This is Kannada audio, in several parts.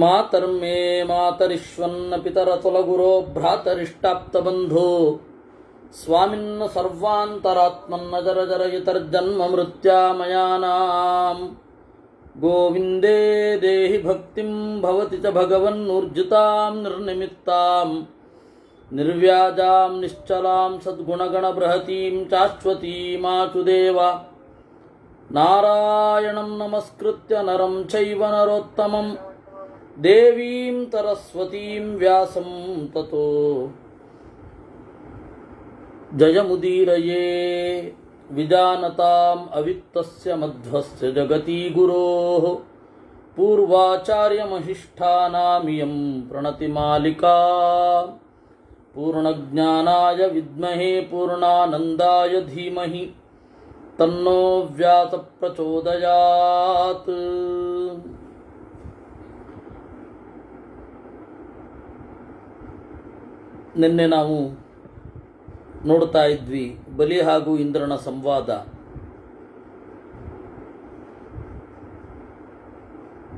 ಮಾತರ್ಮೇ ಮಾತರಿಶ್ವನ್ನ ಪಿತರತುಲಗುರೋ ಭ್ರಾತರಿಷ್ಟಾಪ್ತಬಂಧೋ ಸ್ವಾಮಿನ್ನ ಸರ್ವಾಂತರಾತ್ಮನ್ನ ಜರ ಜರ ಇತರ್ಜನ್ಮ ಮೃತ್ಯಾಮಯಾನಾಂ ಗೋವಿಂದೇ ದೇಹಿ ಭಕ್ತಿಂ ಭವತಿ ಚ ಭಗವನ್ನೂರ್ಜಿತಾಂ ನಿರ್ನಿಮಿತ್ತಾಂ ನಿರ್ವ್ಯಾಜಾಂ ನಿಶ್ಚಲಾಂ ಸದ್ಗುಣಗಣ ಬೃಹತೀಂ ಶಾಶ್ವತೀಮಾಚುದೇವ ನಾರಾಯಣಂ ನಮಸ್ಕೃತ್ಯ ನರಂ ಚೈವ ನರೋತ್ತಮಂ ದೇವೀಂ ಸರಸ್ವತೀಂ ವ್ಯಾಸಂ ತತೋ ಜಯಮುದೀರಯೇ ವಿಜಾನತಾಂ ಅವಿತ್ತಸ್ಯ ಮಧ್ವಸ್ಯ ಜಗತಿ ಗುರೋಃ ಪೂರ್ವಾಚಾರ್ಯಮಹಿಷ್ಠಾನಾಮಿಯಂ ಪ್ರಣತಿಮಾಲಿಕಾ ಪೂರ್ಣಜ್ಞಾನಾಯ ವಿದ್ಮಹೇ ಪೂರ್ಣಾನಂದಾಯ ಧೀಮಹಿ ತನ್ನೋ ವ್ಯಾಸ ಪ್ರಚೋದಯಾತ್. ನಿನ್ನೆ ನಾವು ನೋಡ್ತಾ ಇದ್ವಿ ಬಲಿ ಹಾಗೂ ಇಂದ್ರನ ಸಂವಾದ.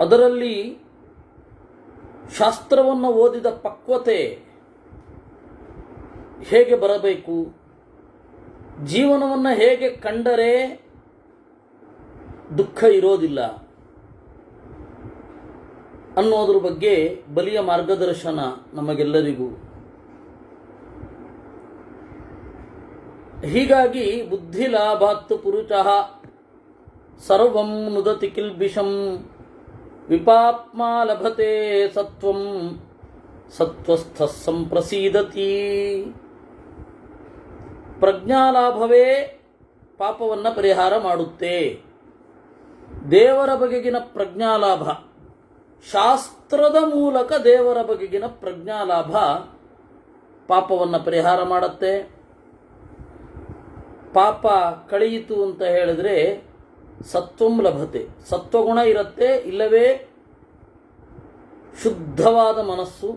ಅದರಲ್ಲಿ ಶಾಸ್ತ್ರವನ್ನು ಓದಿದ ಪಕ್ವತೆ ಹೇಗೆ ಬರಬೇಕು, ಜೀವನವನ್ನು ಹೇಗೆ ಕಂಡರೆ ದುಃಖ ಇರೋದಿಲ್ಲ ಅನ್ನೋದ್ರ ಬಗ್ಗೆ ಬಲಿಯ ಮಾರ್ಗದರ್ಶನ ನಮಗೆಲ್ಲರಿಗೂ. ಹೀಗಾಗಿ ಬುದ್ಧಿ ಲಾಭಾತ್ ಪುರುಷಃ ಸರ್ವಂ ನುದತಿ ಕಿಲ್ಬಿಷಂ ವಿಪಾಪ್ಮಾ ಲಭತೆ ಸತ್ವಂ ಸತ್ವಸ್ಥ ಸಂಪ್ರಸೀದತಿ. ಪ್ರಜ್ಞಾಲಾಭವೇ ಪಾಪವನ್ನು ಪರಿಹಾರ ಮಾಡುತ್ತೆ. ದೇವರ ಬಗೆಗಿನ ಪ್ರಜ್ಞಾಲಾಭ, ಶಾಸ್ತ್ರದ ಮೂಲಕ ದೇವರ ಬಗೆಗಿನ ಪ್ರಜ್ಞಾಲಾಭ ಪಾಪವನ್ನು ಪರಿಹಾರ ಮಾಡುತ್ತೆ. ಪಾಪ ಕಳೆಯಿತು ಅಂತ ಹೇಳಿದ್ರೆ ಸತ್ವಂ ಲಭತೆ, ಸತ್ವಗುಣ ಇರುತ್ತೆ, ಇಲ್ಲವೇ ಶುದ್ಧವಾದ ಮನಸ್ಸು,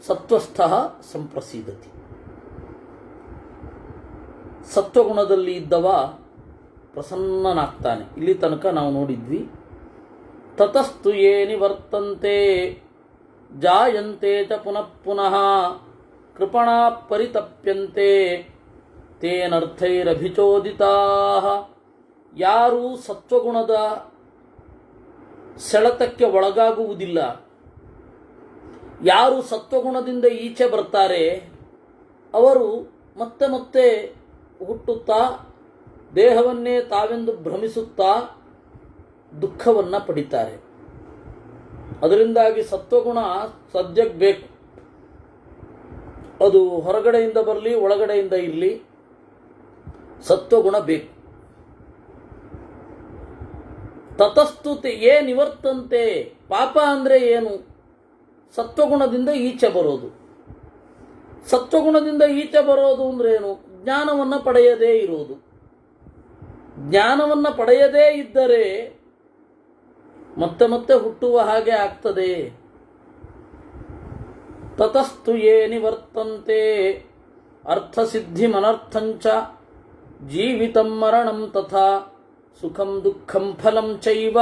ಸತ್ವಸ್ಥ ಸಂಪ್ರಸೀದತಿ. ಸತ್ವಗುಣದಲ್ಲಿ ಇದ್ದವ ಪ್ರಸನ್ನನಾಗ್ತಾನೆ. ಇಲ್ಲಿ ತನಕ ನಾವು ನೋಡಿದ್ವಿ. ತತಸ್ತು ಯೇ ನಿವರ್ತಂತೆ ಜಾಯಂತೆ ಚ ಪುನಃ ಪುನಃ ಕೃಪಣಾ ಪರಿತಪ್ಯಂತೆ ತೇನರ್ಥೈರಭಿಚೋದಿತಾ. ಯಾರು ಸತ್ವಗುಣದ ಸೆಳೆತಕ್ಕೆ ಒಳಗಾಗುವುದಿಲ್ಲ, ಯಾರು ಸತ್ವಗುಣದಿಂದ ಈಚೆ ಬರ್ತಾರೆ, ಅವರು ಮತ್ತೆ ಮತ್ತೆ ಹುಟ್ಟುತ್ತಾ ದೇಹವನ್ನೇ ತಾವೆಂದು ಭ್ರಮಿಸುತ್ತಾ ದುಃಖವನ್ನು ಪಡಿತಾರೆ. ಅದರಿಂದಾಗಿ ಸತ್ವಗುಣ ಸದ್ಯಕ್ಕೆ ಬೇಕು. ಅದು ಹೊರಗಡೆಯಿಂದ ಬರಲಿ ಒಳಗಡೆಯಿಂದ ಇರಲಿ, ಸತ್ವಗುಣ ಬೇಕು. ತತಸ್ತುತೆ ಯೇ ನಿವರ್ತಂತೆ. ಪಾಪ ಅಂದರೆ ಏನು? ಸತ್ವಗುಣದಿಂದ ಈಚೆ ಬರೋದು. ಸತ್ವಗುಣದಿಂದ ಈಚೆ ಬರೋದು ಅಂದ್ರೆ ಏನು? ಜ್ಞಾನವನ್ನು ಪಡೆಯದೇ ಇರೋದು. ಜ್ಞಾನವನ್ನು ಪಡೆಯದೇ ಇದ್ದರೆ ಮತ್ತೆ ಮತ್ತೆ ಹುಟ್ಟುವ ಹಾಗೆ ಆಗ್ತದೆ. ತತಸ್ತು ಯೇ ನಿವರ್ತಂತೆ ಅರ್ಥಸಿದ್ಧಿಮನರ್ಥಂಚ ಜೀವಿತಂ ಮರಣಂ ತಥಾ ಸುಖಂ ದುಃಖಂ ಫಲಂ ಚೈವ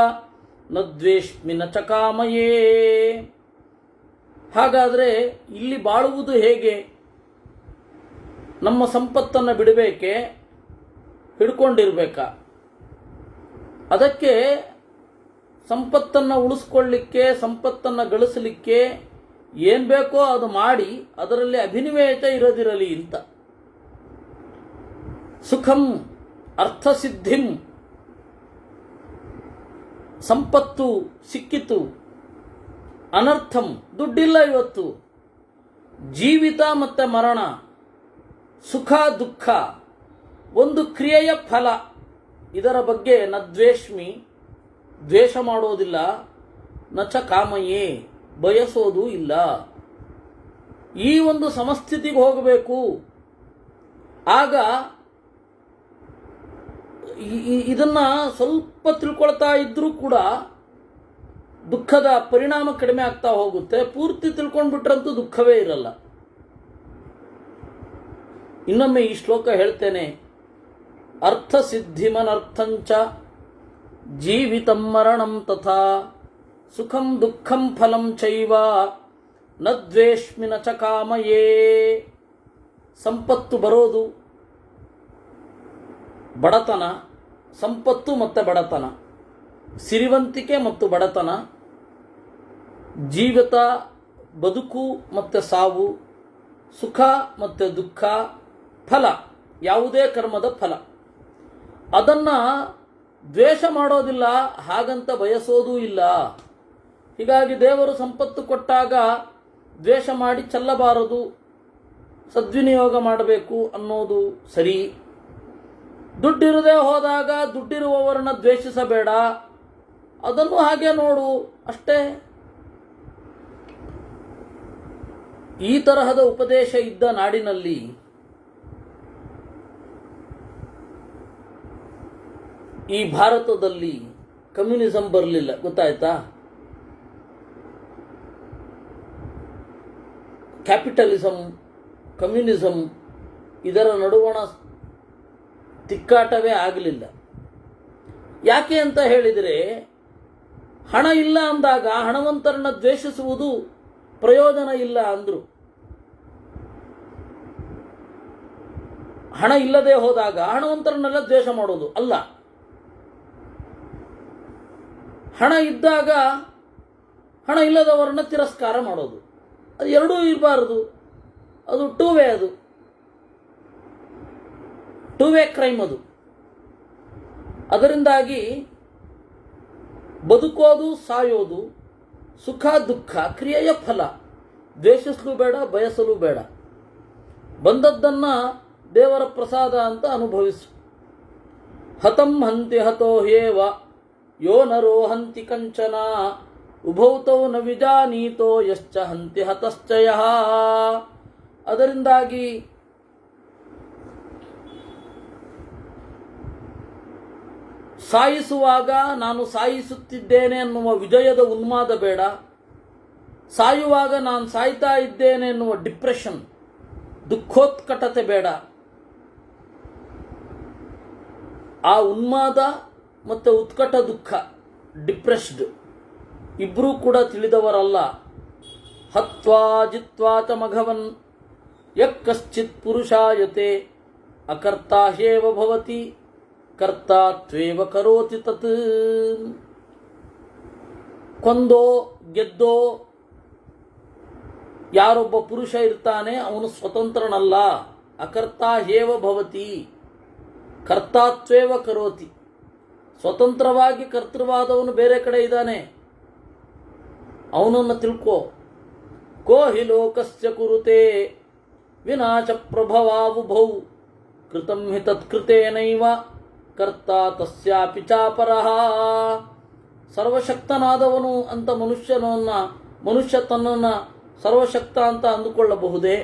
ನ ದ್ವೇಷ್ಮಿ ನ ಚ ಕಾಮಯೇ. ಹಾಗಾದರೆ ಇಲ್ಲಿ ಬಾಳುವುದು ಹೇಗೆ? ನಮ್ಮ ಸಂಪತ್ತನ್ನು ಬಿಡಬೇಕೆ? ಹಿಡ್ಕೊಂಡಿರ್ಬೇಕಾ? ಅದಕ್ಕೆ ಸಂಪತ್ತನ್ನು ಉಳಿಸ್ಕೊಳ್ಳಿಕ್ಕೆ, ಸಂಪತ್ತನ್ನು ಗಳಿಸಲಿಕ್ಕೆ ಏನು ಬೇಕೋ ಅದು ಮಾಡಿ ಅದರಲ್ಲಿ ಅಭಿನಿವೇಶ ಇರದಿರಲಿ ಅಂತ. ಸುಖಂ ಅರ್ಥಸಿದ್ಧಿಂ, ಸಂಪತ್ತು ಸಿಕ್ಕಿತು, ಅನರ್ಥಂ ದುಡ್ಡಿಲ್ಲ ಇವತ್ತು, ಜೀವಿತ ಮತ್ತು ಮರಣ, ಸುಖ ದುಃಖ ಒಂದು ಕ್ರಿಯೆಯ ಫಲ. ಇದರ ಬಗ್ಗೆ ನ ದ್ವೇಷ್ಮಿ, ದ್ವೇಷ ಮಾಡೋದಿಲ್ಲ, ನ ಚ ಕಾಮಯೇ, ಬಯಸೋದು ಇಲ್ಲ. ಈ ಒಂದು ಸಮಸ್ಥಿತಿಗೆ ಹೋಗಬೇಕು. ಆಗ ಇದನ್ನ ಸ್ವಲ್ಪ ತಿಳ್ಕೊಳ್ತಾ ಇದ್ರೂ ಕೂಡ ದುಃಖದ ಪರಿಣಾಮ ಕಡಿಮೆ ಆಗ್ತಾ ಹೋಗುತ್ತೆ. ಪೂರ್ತಿ ತಿಳ್ಕೊಂಡ್ಬಿಟ್ರಂತೂ ದುಃಖವೇ ಇರಲ್ಲ. ಇನ್ನೊಮ್ಮೆ ಈ ಶ್ಲೋಕ ಹೇಳ್ತೇನೆ. ಅರ್ಥಸಿದ್ಧಿಮನರ್ಥಂಚ ಜೀವಿತಂ ಮರಣಂ ತಥಾ ಸುಖಂ ದುಃಖಂ ಫಲಂ ಚೈವ ನ ದ್ವೇಷ್ಮಿ ನ ಚ ಕಾಮಯೇ. ಸಂಪತ್ತು ಬರೋದು, ಬಡತನ, ಸಂಪತ್ತು ಮತ್ತು ಬಡತನ, ಸಿರಿವಂತಿಕೆ ಮತ್ತು ಬಡತನ, ಜೀವಿತ ಬದುಕು ಮತ್ತು ಸಾವು, ಸುಖ ಮತ್ತು ದುಃಖ, ಫಲ, ಯಾವುದೇ ಕರ್ಮದ ಫಲ. ಅದನ್ನು ದ್ವೇಷ ಮಾಡೋದಿಲ್ಲ, ಹಾಗಂತ ಬಯಸೋದೂ ಇಲ್ಲ. ಹೀಗಾಗಿ ದೇವರು ಸಂಪತ್ತು ಕೊಟ್ಟಾಗ ದ್ವೇಷ ಮಾಡಿ ಚೆಲ್ಲಬಾರದು, ಸದ್ವಿನಿಯೋಗ ಮಾಡಬೇಕು ಅನ್ನೋದು ಸರಿ. ದುಡ್ಡಿರದೆ ಹೋದಾಗ ದುಡ್ಡಿರುವವರನ್ನ ದ್ವೇಷಿಸಬೇಡ, ಅದನ್ನು ಹಾಗೆ ನೋಡು ಅಷ್ಟೇ. ಈ ತರಹದ ಉಪದೇಶ ಇದ್ದ ನಾಡಿನಲ್ಲಿ ಈ ಭಾರತದಲ್ಲಿ ಕಮ್ಯುನಿಸಂ ಬರಲಿಲ್ಲ, ಗೊತ್ತಾಯ್ತಾ? ಕ್ಯಾಪಿಟಲಿಸಂ, ಕಮ್ಯುನಿಸಂ ಇದರ ನಡುವಣ ತಿಕ್ಕಾಟವೇ ಆಗಲಿಲ್ಲ. ಯಾಕೆ ಅಂತ ಹೇಳಿದರೆ, ಹಣ ಇಲ್ಲ ಅಂದಾಗ ಹಣವಂತರನ್ನ ದ್ವೇಷಿಸುವುದು ಪ್ರಯೋಜನ ಇಲ್ಲ ಅಂದರು. ಹಣ ಇಲ್ಲದೆ ಹೋದಾಗ ಹಣವಂತರನ್ನೆಲ್ಲ ದ್ವೇಷ ಮಾಡೋದು ಅಲ್ಲ. ಹಣ ಇದ್ದಾಗ ಹಣ ಇಲ್ಲದವರನ್ನ ತಿರಸ್ಕಾರ ಮಾಡೋದು, ಅದು ಎರಡೂ ಇರಬಾರದು. ಅದು ಟೂ ವೇ ಕ್ರೈಮ್ ಅದು. ಅದರಿಂದಾಗಿ ಬದುಕೋದು ಸಾಯೋದು, ಸುಖ ದುಃಖ ಕ್ರಿಯೆಯ ಫಲ. ದ್ವೇಷಿಸಲು ಬೇಡ, ಬಯಸಲು ಬೇಡ. ಬಂದದ್ದನ್ನು ದೇವರ ಪ್ರಸಾದ ಅಂತ ಅನುಭವಿಸು. ಹತಂ ಹಂತಿ ಹತೋ ಹೇವ ಯೋ ನರೋ ಹಂತಿ ಕಂಚನ ಉಭೌತೌ ನ ವಿಜಾನೀತೋ ಯಶ್ಚ ಹಂತಿ ಹತಶ್ಚಯ. ಅದರಿಂದಾಗಿ ಸಾಯಿಸುವಾಗ ನಾನು ಸಾಯಿಸುತ್ತಿದ್ದೇನೆ ಅನ್ನುವ ವಿಜಯದ ಉನ್ಮಾದ ಬೇಡ, ಸಾಯುವಾಗ ನಾನು ಸಾಯ್ತಾ ಇದ್ದೇನೆ ಎನ್ನುವ ಡಿಪ್ರೆಷನ್, ದುಃಖೋತ್ಕಟತೆ ಬೇಡ. ಆ ಉನ್ಮಾದ ಮತ್ತು ಉತ್ಕಟ ದುಃಖ, ಡಿಪ್ರೆಸ್ಡ್, ಇಬ್ಬರೂ ಕೂಡ ತಿಳಿದವರಲ್ಲ. ಹತ್ವಾ ಜಿತ್ವಾ ಚ ಮಘವನ್ ಯಕ್ಕಶ್ಚಿತ್ ಪುರುಷಾಯತೆ ಅಕರ್ತಾ ಹ್ಯೇವ ಭವತಿ ಕರ್ತಾ ತ್ವೇವ ಕರೋತಿ ತತ್. ಕೊಂದೋ ಗೆದ್ದೋ ಯಾರೊಬ್ಬ ಪುರುಷ ಇರ್ತಾನೆ ಅವನು ಸ್ವತಂತ್ರನಲ್ಲ. ಅಕರ್ತಾ ಹ್ಯೇವ ಭವತಿ ಕರ್ತಾತ್ವೇವ ಕರೋತಿ. ಸ್ವತಂತ್ರವಾಗಿ ಕರ್ತೃವಾದವನು ಬೇರೆ ಕಡೆ ಇದ್ದಾನೆ, ಅವನನ್ನು ತಿಳ್ಕೋ. ಕೋ ಹಿ ಲೋಕಸ್ಯ ಕುರುತೆ ವಿನಾಶ ಪ್ರಭವಾವುಭೌ ಕೃತಂ ಹಿ ತತ್ಕೃತೇನೈವ ಕರ್ತಾ ತಸ್ಯಾಪಿ ಚಾಪರಃ. ಸರ್ವಶಕ್ತನಾದವನು ಅಂತ ಮನುಷ್ಯ ತನ್ನನ್ನು ಸರ್ವಶಕ್ತ ಅಂತ ಅಂದುಕೊಳ್ಳಬಹುದೇ?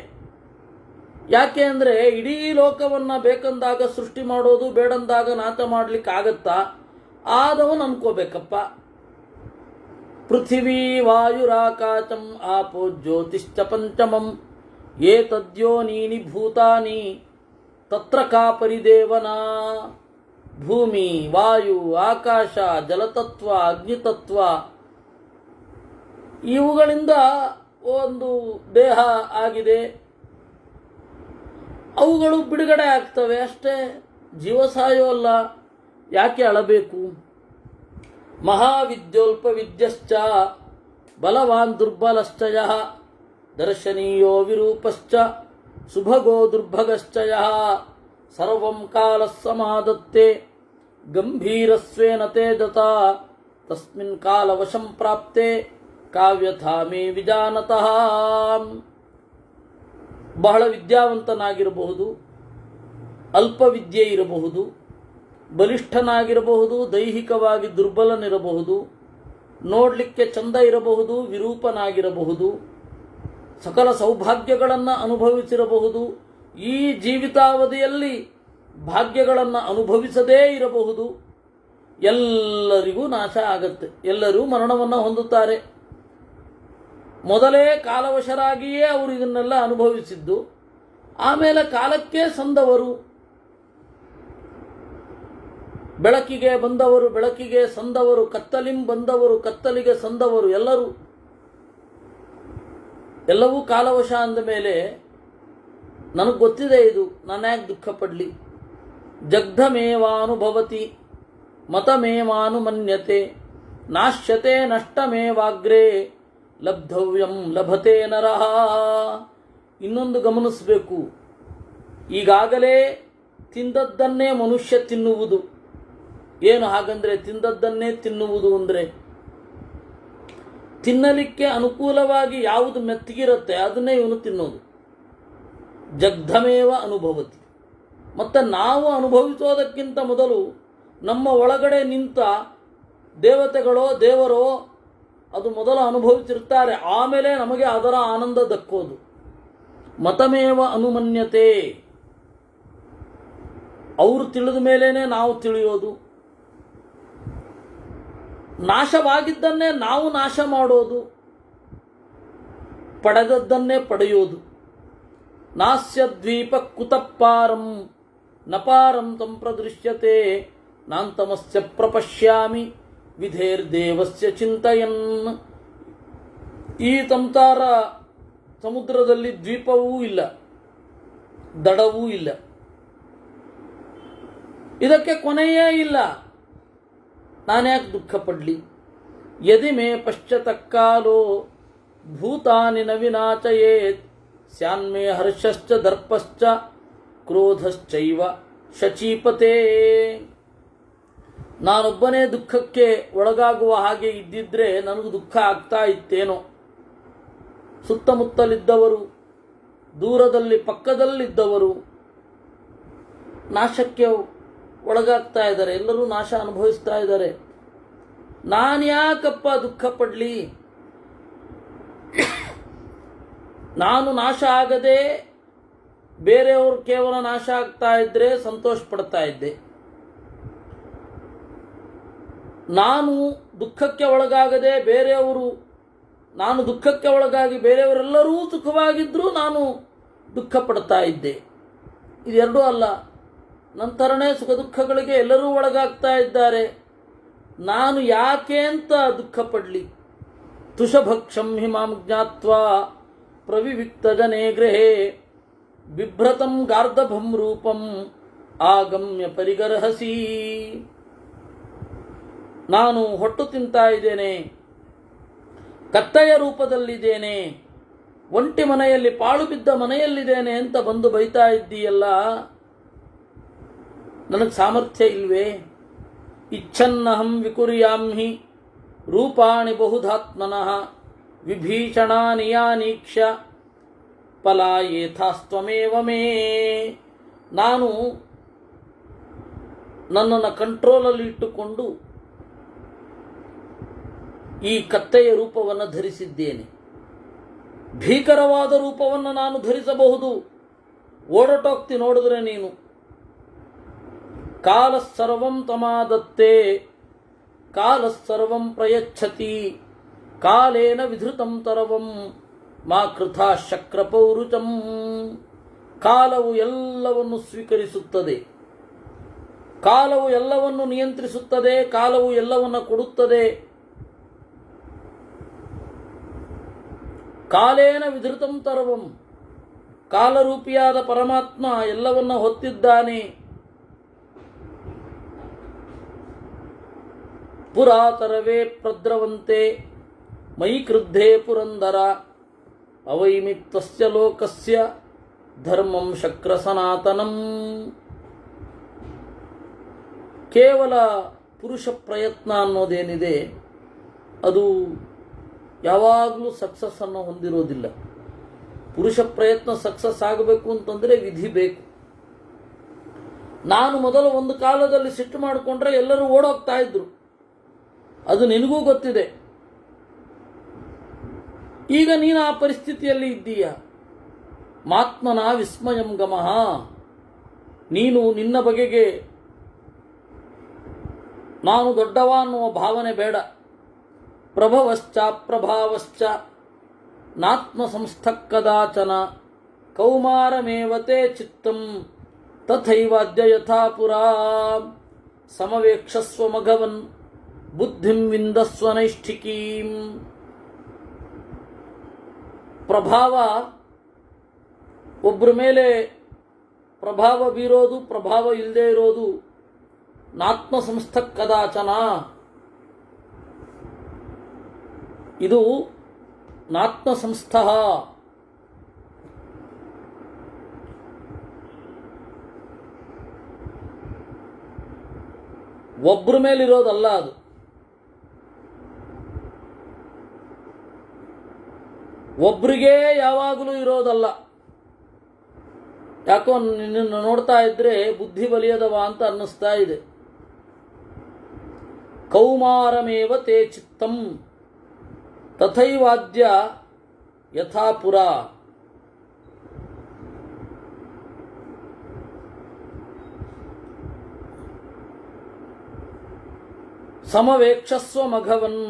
ಯಾಕೆ ಅಂದರೆ ಇಡೀ ಲೋಕವನ್ನು ಬೇಕಂದಾಗ ಸೃಷ್ಟಿ ಮಾಡೋದು, ಬೇಡಂದಾಗ ನಾಶ ಮಾಡಲಿಕ್ಕಾಗತ್ತಾ? ಆದವನು ಅನ್ಕೋಬೇಕಪ್ಪ. ಪೃಥಿವೀ ವಾಯುರಾಕಾಶಂ ಆಪೋ ಜ್ಯೋತಿಶ್ಚ ಪಂಚಮಂ ಏತದ್ಯೋನೀನಿ ಭೂತಾನಿ ತತ್ರ ಕಾ ಪರಿದೇವನಾ. ಭೂಮಿ, ವಾಯು, ಆಕಾಶ, ಜಲತತ್ವ, ಅಗ್ನಿತತ್ವ ಇವುಗಳಿಂದ ಒಂದು ದೇಹ ಆಗಿದೆ, ಅವುಗಳು ಬಿಡುಗಡೆ ಆಗ್ತವೆ ಅಷ್ಟೇ, ಜೀವಸಾಯೋ ಅಲ್ಲ. ಯಾಕೆ ಅಳಬೇಕು? ಮಹಾವಿದ್ಯೋಲ್ಪ ವಿದ್ಯಶ್ಚ ಬಲವಾನ್ ದುರ್ಬಲಶ್ಚ ಯಃ ದರ್ಶನೀಯೋ ವಿರೂಪಶ್ಚ ಸುಭಗೋ ದುರ್ಭಗಶ್ಚ ಯಃ ಸರ್ವಂ ಕಾಲಃ ಸಮಾದತ್ತೆ ಗಂಭೀರಸ್ವೇನ ತೇಜತಾ ತಸ್ಮಿನ್ ಕಾಲವಶಂ ಪ್ರಾಪ್ತೆ ಕಾವ್ಯಥಾ ಮೇ ವಿಜಾನತಃ. ಬಹಳ ವಿದ್ಯಾವಂತನಾಗಿರಬಹುದು, ಅಲ್ಪ ವಿದ್ಯೆ ಇರಬಹುದು, ಬಲಿಷ್ಠನಾಗಿರಬಹುದು, ದೈಹಿಕವಾಗಿ ದುರ್ಬಲನಿರಬಹುದು, ನೋಡಲಿಕ್ಕೆ ಚಂದ ಇರಬಹುದು, ವಿರೂಪನಾಗಿರಬಹುದು, ಸಕಲ ಸೌಭಾಗ್ಯಗಳನ್ನು ಅನುಭವಿಸಿರಬಹುದು. ಈ ಜೀವಿತಾವಧಿಯಲ್ಲಿ ಭಾಗ್ಯಗಳನ್ನು ಅನುಭವಿಸದೇ ಇರಬಹುದು. ಎಲ್ಲರಿಗೂ ನಾಶ ಆಗತ್ತೆ, ಎಲ್ಲರೂ ಮರಣವನ್ನು ಹೊಂದುತ್ತಾರೆ. ಮೊದಲೇ ಕಾಲವಶರಾಗಿಯೇ ಅವರು ಇದನ್ನೆಲ್ಲ ಅನುಭವಿಸಿದ್ದು, ಆಮೇಲೆ ಕಾಲಕ್ಕೆ ಸಂದವರು. ಬೆಳಕಿಗೆ ಬಂದವರು ಬೆಳಕಿಗೆ ಸಂದವರು, ಕತ್ತಲಿಂ ಬಂದವರು ಕತ್ತಲಿಗೆ ಸಂದವರು, ಎಲ್ಲವೂ ಕಾಲವಶ ಅಂದ ಮೇಲೆ ನನಗೆ ಗೊತ್ತಿದೆ ಇದು, ನಾನು ಯಾಕೆ ದುಃಖ ಪಡಲಿ. ಜಗ್ಧಮೇವಾನುಭವತಿ ಮತಮೇವಾನುಮನ್ಯತೆ ನಾಶ್ಯತೆ ನಷ್ಟಮೇವಾಗ್ರೇ ಲಬ್ಧವ್ಯಂ ಲಭತೆ ನರಃ. ಇನ್ನೊಂದು ಗಮನಿಸಬೇಕು, ಈಗಾಗಲೇ ತಿಂದದ್ದನ್ನೇ ಮನುಷ್ಯ ತಿನ್ನುವುದು. ಏನು ಹಾಗಂದ್ರೆ ತಿಂದದ್ದನ್ನೇ ತಿನ್ನುವುದು ಅಂದರೆ ತಿನ್ನಲಿಕ್ಕೆ ಅನುಕೂಲವಾಗಿ ಯಾವುದು ಮೆತ್ತಗಿರುತ್ತೆ ಅದನ್ನೇ ಇವನು ತಿನ್ನೋದು. ಜಗ್ಧಮೇವ ಅನುಭವತಿ. ಮತ್ತು ನಾವು ಅನುಭವಿಸೋದಕ್ಕಿಂತ ಮೊದಲು ನಮ್ಮ ಒಳಗಡೆ ನಿಂತ ದೇವತೆಗಳೋ ದೇವರೋ ಅದು ಮೊದಲು ಅನುಭವಿಸಿರ್ತಾರೆ, ಆಮೇಲೆ ನಮಗೆ ಅದರ ಆನಂದ ದಕ್ಕೋದು. ಮತಮೇವ ಅನುಮನ್ಯತೆ. ಅವರು ತಿಳಿದ ಮೇಲೇನೆ ನಾವು ತಿಳಿಯೋದು. ನಾಶವಾಗಿದ್ದನ್ನೇ ನಾವು ನಾಶ ಮಾಡೋದು, ಪಡೆದದ್ದನ್ನೇ ಪಡೆಯೋದು. ನಾಸ್ಯ ದ್ವೀಪ ಕುತಪಾರಂ ನಪಾರಂ ತಂ ಪ್ರದೃಶ್ಯತೆ ನಾಂತಮಸ್ಯ ಪ್ರಪಶ್ಯಾಮಿ ವಿಧೇರ್ದೇವಸ್ಯ ಚಿಂತಯನ್. ಈ ಸಂಸಾರ ಸಮುದ್ರದಲ್ಲಿ ದ್ವೀಪವೂ ಇಲ್ಲ, ದಡವೂ ಇಲ್ಲ, ಇದಕ್ಕೆ ಕೊನೆಯೇ ಇಲ್ಲ. ನಾನ್ಯಾಕೆ ದುಃಖ ಪಡಲಿ. ಯದಿ ಮೇ ಪಶ್ಚಾತ್ತಕಾಲೋ ಭೂತಾನಿ ನ ವಿನಾಚಯೇತ್ ಸ್ಯಾನ್ಮೇ ಹರ್ಷಶ್ಚ ದರ್ಪಶ್ಚ ಕ್ರೋಧಶ್ಚೈವ ಶಚೀಪತೆ. ನಾನೊಬ್ಬನೇ ದುಃಖಕ್ಕೆ ಒಳಗಾಗುವ ಹಾಗೆ ಇದ್ದಿದ್ರೆ ನನಗೆ ದುಃಖ ಆಗ್ತಾ ಇತ್ತೇನೋ. ಸುತ್ತಮುತ್ತಲಿದ್ದವರು, ದೂರದಲ್ಲಿ ಪಕ್ಕದಲ್ಲಿದ್ದವರು ನಾಶಕ್ಕೆ ಒಳಗಾಗ್ತಾ ಇದ್ದಾರೆ, ಎಲ್ಲರೂ ನಾಶ ಅನುಭವಿಸ್ತಾ ಇದ್ದಾರೆ. ನಾನು ಯಾಕಪ್ಪ ದುಃಖ ಪಡಲಿ. ನಾನು ನಾಶ ಆಗದೆ ಬೇರೆಯವರು ಕೇವಲ ನಾಶ ಆಗ್ತಾ ಇದ್ರೆ ಸಂತೋಷ ಪಡ್ತಾ ಇದ್ದೆ. ನಾನು ದುಃಖಕ್ಕೆ ಒಳಗಾಗದೆ ನಾನು ದುಃಖಕ್ಕೆ ಒಳಗಾಗಿ ಬೇರೆಯವರೆಲ್ಲರೂ ಸುಖವಾಗಿದ್ದರೂ ನಾನು ದುಃಖ ಪಡ್ತಾ ಇದ್ದೆ. ಇದೆರಡೂ ಅಲ್ಲ. ನಂತರನೇ ಸುಖ ದುಃಖಗಳಿಗೆ ಎಲ್ಲರೂ ಒಳಗಾಗ್ತಾ ಇದ್ದಾರೆ. ನಾನು ಯಾಕೆ ಅಂತ ದುಃಖ ಪಡಲಿ. ತುಷಭಕ್ಷಂ ಹಿಮಾಂ ಜ್ಞಾತ್ವಾ ಪ್ರವಿವಿಕ್ತ ಜನೇ ಗೃಹೇ ಬಿಭ್ರತಂ ಗಾರ್ಧಭಂ ರೂಪಂ ಆಗಮ್ಯ ಪರಿಗರ್ಹಸಿ. ನಾನು ಹೊಟ್ಟು ತಿಂತಾ ಇದ್ದೇನೆ, ಕತ್ತೆಯ ರೂಪದಲ್ಲಿದ್ದೇನೆ, ಒಂಟಿ ಮನೆಯಲ್ಲಿ ಪಾಳು ಬಿದ್ದ ಮನೆಯಲ್ಲಿದ್ದೇನೆ ಅಂತ ಬಂದು ಬೈತಾ ಇದ್ದೀಯಲ್ಲ, ನನಗೆ ಸಾಮರ್ಥ್ಯ ಇಲ್ವೇ? ಇಚ್ಛನ್ನಹಂ ವಿಕುರ್ಯಾಮ್ಹಿ ರೂಪಾಣಿ ಬಹುಧಾತ್ಮನಃ ವಿಭೀಷಣಾನಿ ಯಾನೀಕ್ಷ ಪಲಾಯೇಥಾಸ್ತ್ವಮೇವ ಮೇ. ನಾನು ನನ್ನನ್ನು ಕಂಟ್ರೋಲಲ್ಲಿ ಇಟ್ಟುಕೊಂಡು ಈ ಕತ್ತೆಯ ರೂಪವನ್ನು ಧರಿಸಿದ್ದೇನೆ. ಭೀಕರವಾದ ರೂಪವನ್ನು ನಾನು ಧರಿಸಬಹುದು, ಓಡಟೋಗ್ತಿ ನೋಡಿದ್ರೆ ನೀನು. ಕಾಲಸ್ಸರ್ವಂ ತಮಾದತ್ತೇ ಕಾಲಸ್ಸರ್ವಂ ಪ್ರಯಚ್ಛತಿ ಕಾಲೇನ ವಿಧೃತಂ ತರವಂ ಮಾ ಕೃಥಾ ಶಕ್ರಪೌರುಚಂ. ಕಾಲವು ಎಲ್ಲವನ್ನು ಸ್ವೀಕರಿಸುತ್ತದೆ, ಕಾಲವು ಎಲ್ಲವನ್ನು ನಿಯಂತ್ರಿಸುತ್ತದೆ, ಕಾಲವು ಎಲ್ಲವನ್ನು ಕೊಡುತ್ತದೆ. ಕಾಲೇನ ವಿಧೃತಂ ತರವಂ. ಕಾಲರೂಪಿಯಾದ ಪರಮಾತ್ಮ ಎಲ್ಲವನ್ನ ಹೊತ್ತಿದ್ದಾನೆ. ಪುರಾತರವೇ ಪ್ರದ್ರವಂತೆ ಮೈ ಕ್ರುದ್ಧೇ ಪುರಂದರ ಅವೈಮಿತ್ವಸ್ಯ ಲೋಕಸ್ಯ ಧರ್ಮಂ ಶಕ್ರ ಸನಾತನಂ. ಕೇವಲ ಪುರುಷ ಪ್ರಯತ್ನ ಅನ್ನೋದೇನಿದೆ ಅದು ಯಾವಾಗಲೂ ಸಕ್ಸಸ್ ಅನ್ನು ಹೊಂದಿರೋದಿಲ್ಲ. ಪುರುಷ ಪ್ರಯತ್ನ ಸಕ್ಸಸ್ ಆಗಬೇಕು ಅಂತಂದರೆ ವಿಧಿ ಬೇಕು. ನಾನು ಮೊದಲು ಒಂದು ಕಾಲದಲ್ಲಿ ಸಿಟ್ಟು ಮಾಡಿಕೊಂಡ್ರೆ ಎಲ್ಲರೂ ಓಡೋಗ್ತಾ ಇದ್ರು, ಅದು ನಿನಗೂ ಗೊತ್ತಿದೆ. ಈಗ ನೀನು ಆ ಪರಿಸ್ಥಿತಿಯಲ್ಲಿ ಇದ್ದೀಯ. ಮಾತ್ಮನ ವಿಸ್ಮಯಂ ಗಮಃ. ನೀನು ನಿನ್ನ ಬಗೆಗೆ ನಾನು ದೊಡ್ಡವ ಅನ್ನುವ ಭಾವನೆ ಬೇಡ. ಪ್ರಭವಶ್ಚ ಪ್ರಭಾವಶ್ಚ ನಾತ್ಮ ಸಂಸ್ಥಃ ಕದಾಚನ ಕೌಮಾರಮೇವತೆ ಚಿತ್ತಂ ತಥೈವಾದ್ಯ ಯಥಾ ಪುರಾ. ಸಮವೇಕ್ಷಸ್ವ ಮಘವನ್ ಬುದ್ಧಿಂ ವಿಂದಸ್ವ ನೈಷ್ಠಿಕೀಂ. ಪ್ರಭಾವ ಒಬ್ಬರ ಮೇಲೆ ಪ್ರಭಾವ ಬೀರೋದು, ಪ್ರಭಾವ ಇಲ್ಲದೆ ಇರೋದು ನಾತ್ಮ ಸಂಸ್ಥ ಕದಾಚನ. ಇದು ನಾತ್ಮ ಸಂಸ್ಥ. ಒಬ್ಬರ ಮೇಲಿರೋದಲ್ಲ ಅದು. ಒಬ್ರಿಗೆ ಯಾವಾಗಲೂ ಇರೋದಲ್ಲ. ಯಾಕೋ ನಿನ್ನನ್ನು ನೋಡ್ತಾ ಇದ್ರೆ ಬುದ್ಧಿ ಬಲಿಯದವ ಅಂತ ಅನ್ನಿಸ್ತಾ ಇದೆ. ಕೌಮಾರಮೇವ ತೇ ಚಿತ್ತಂ ತಥೈವಾದ್ಯ ಯಥಾಪುರ. ಸಮವೇಕ್ಷಸ್ವ ಮಘವನ್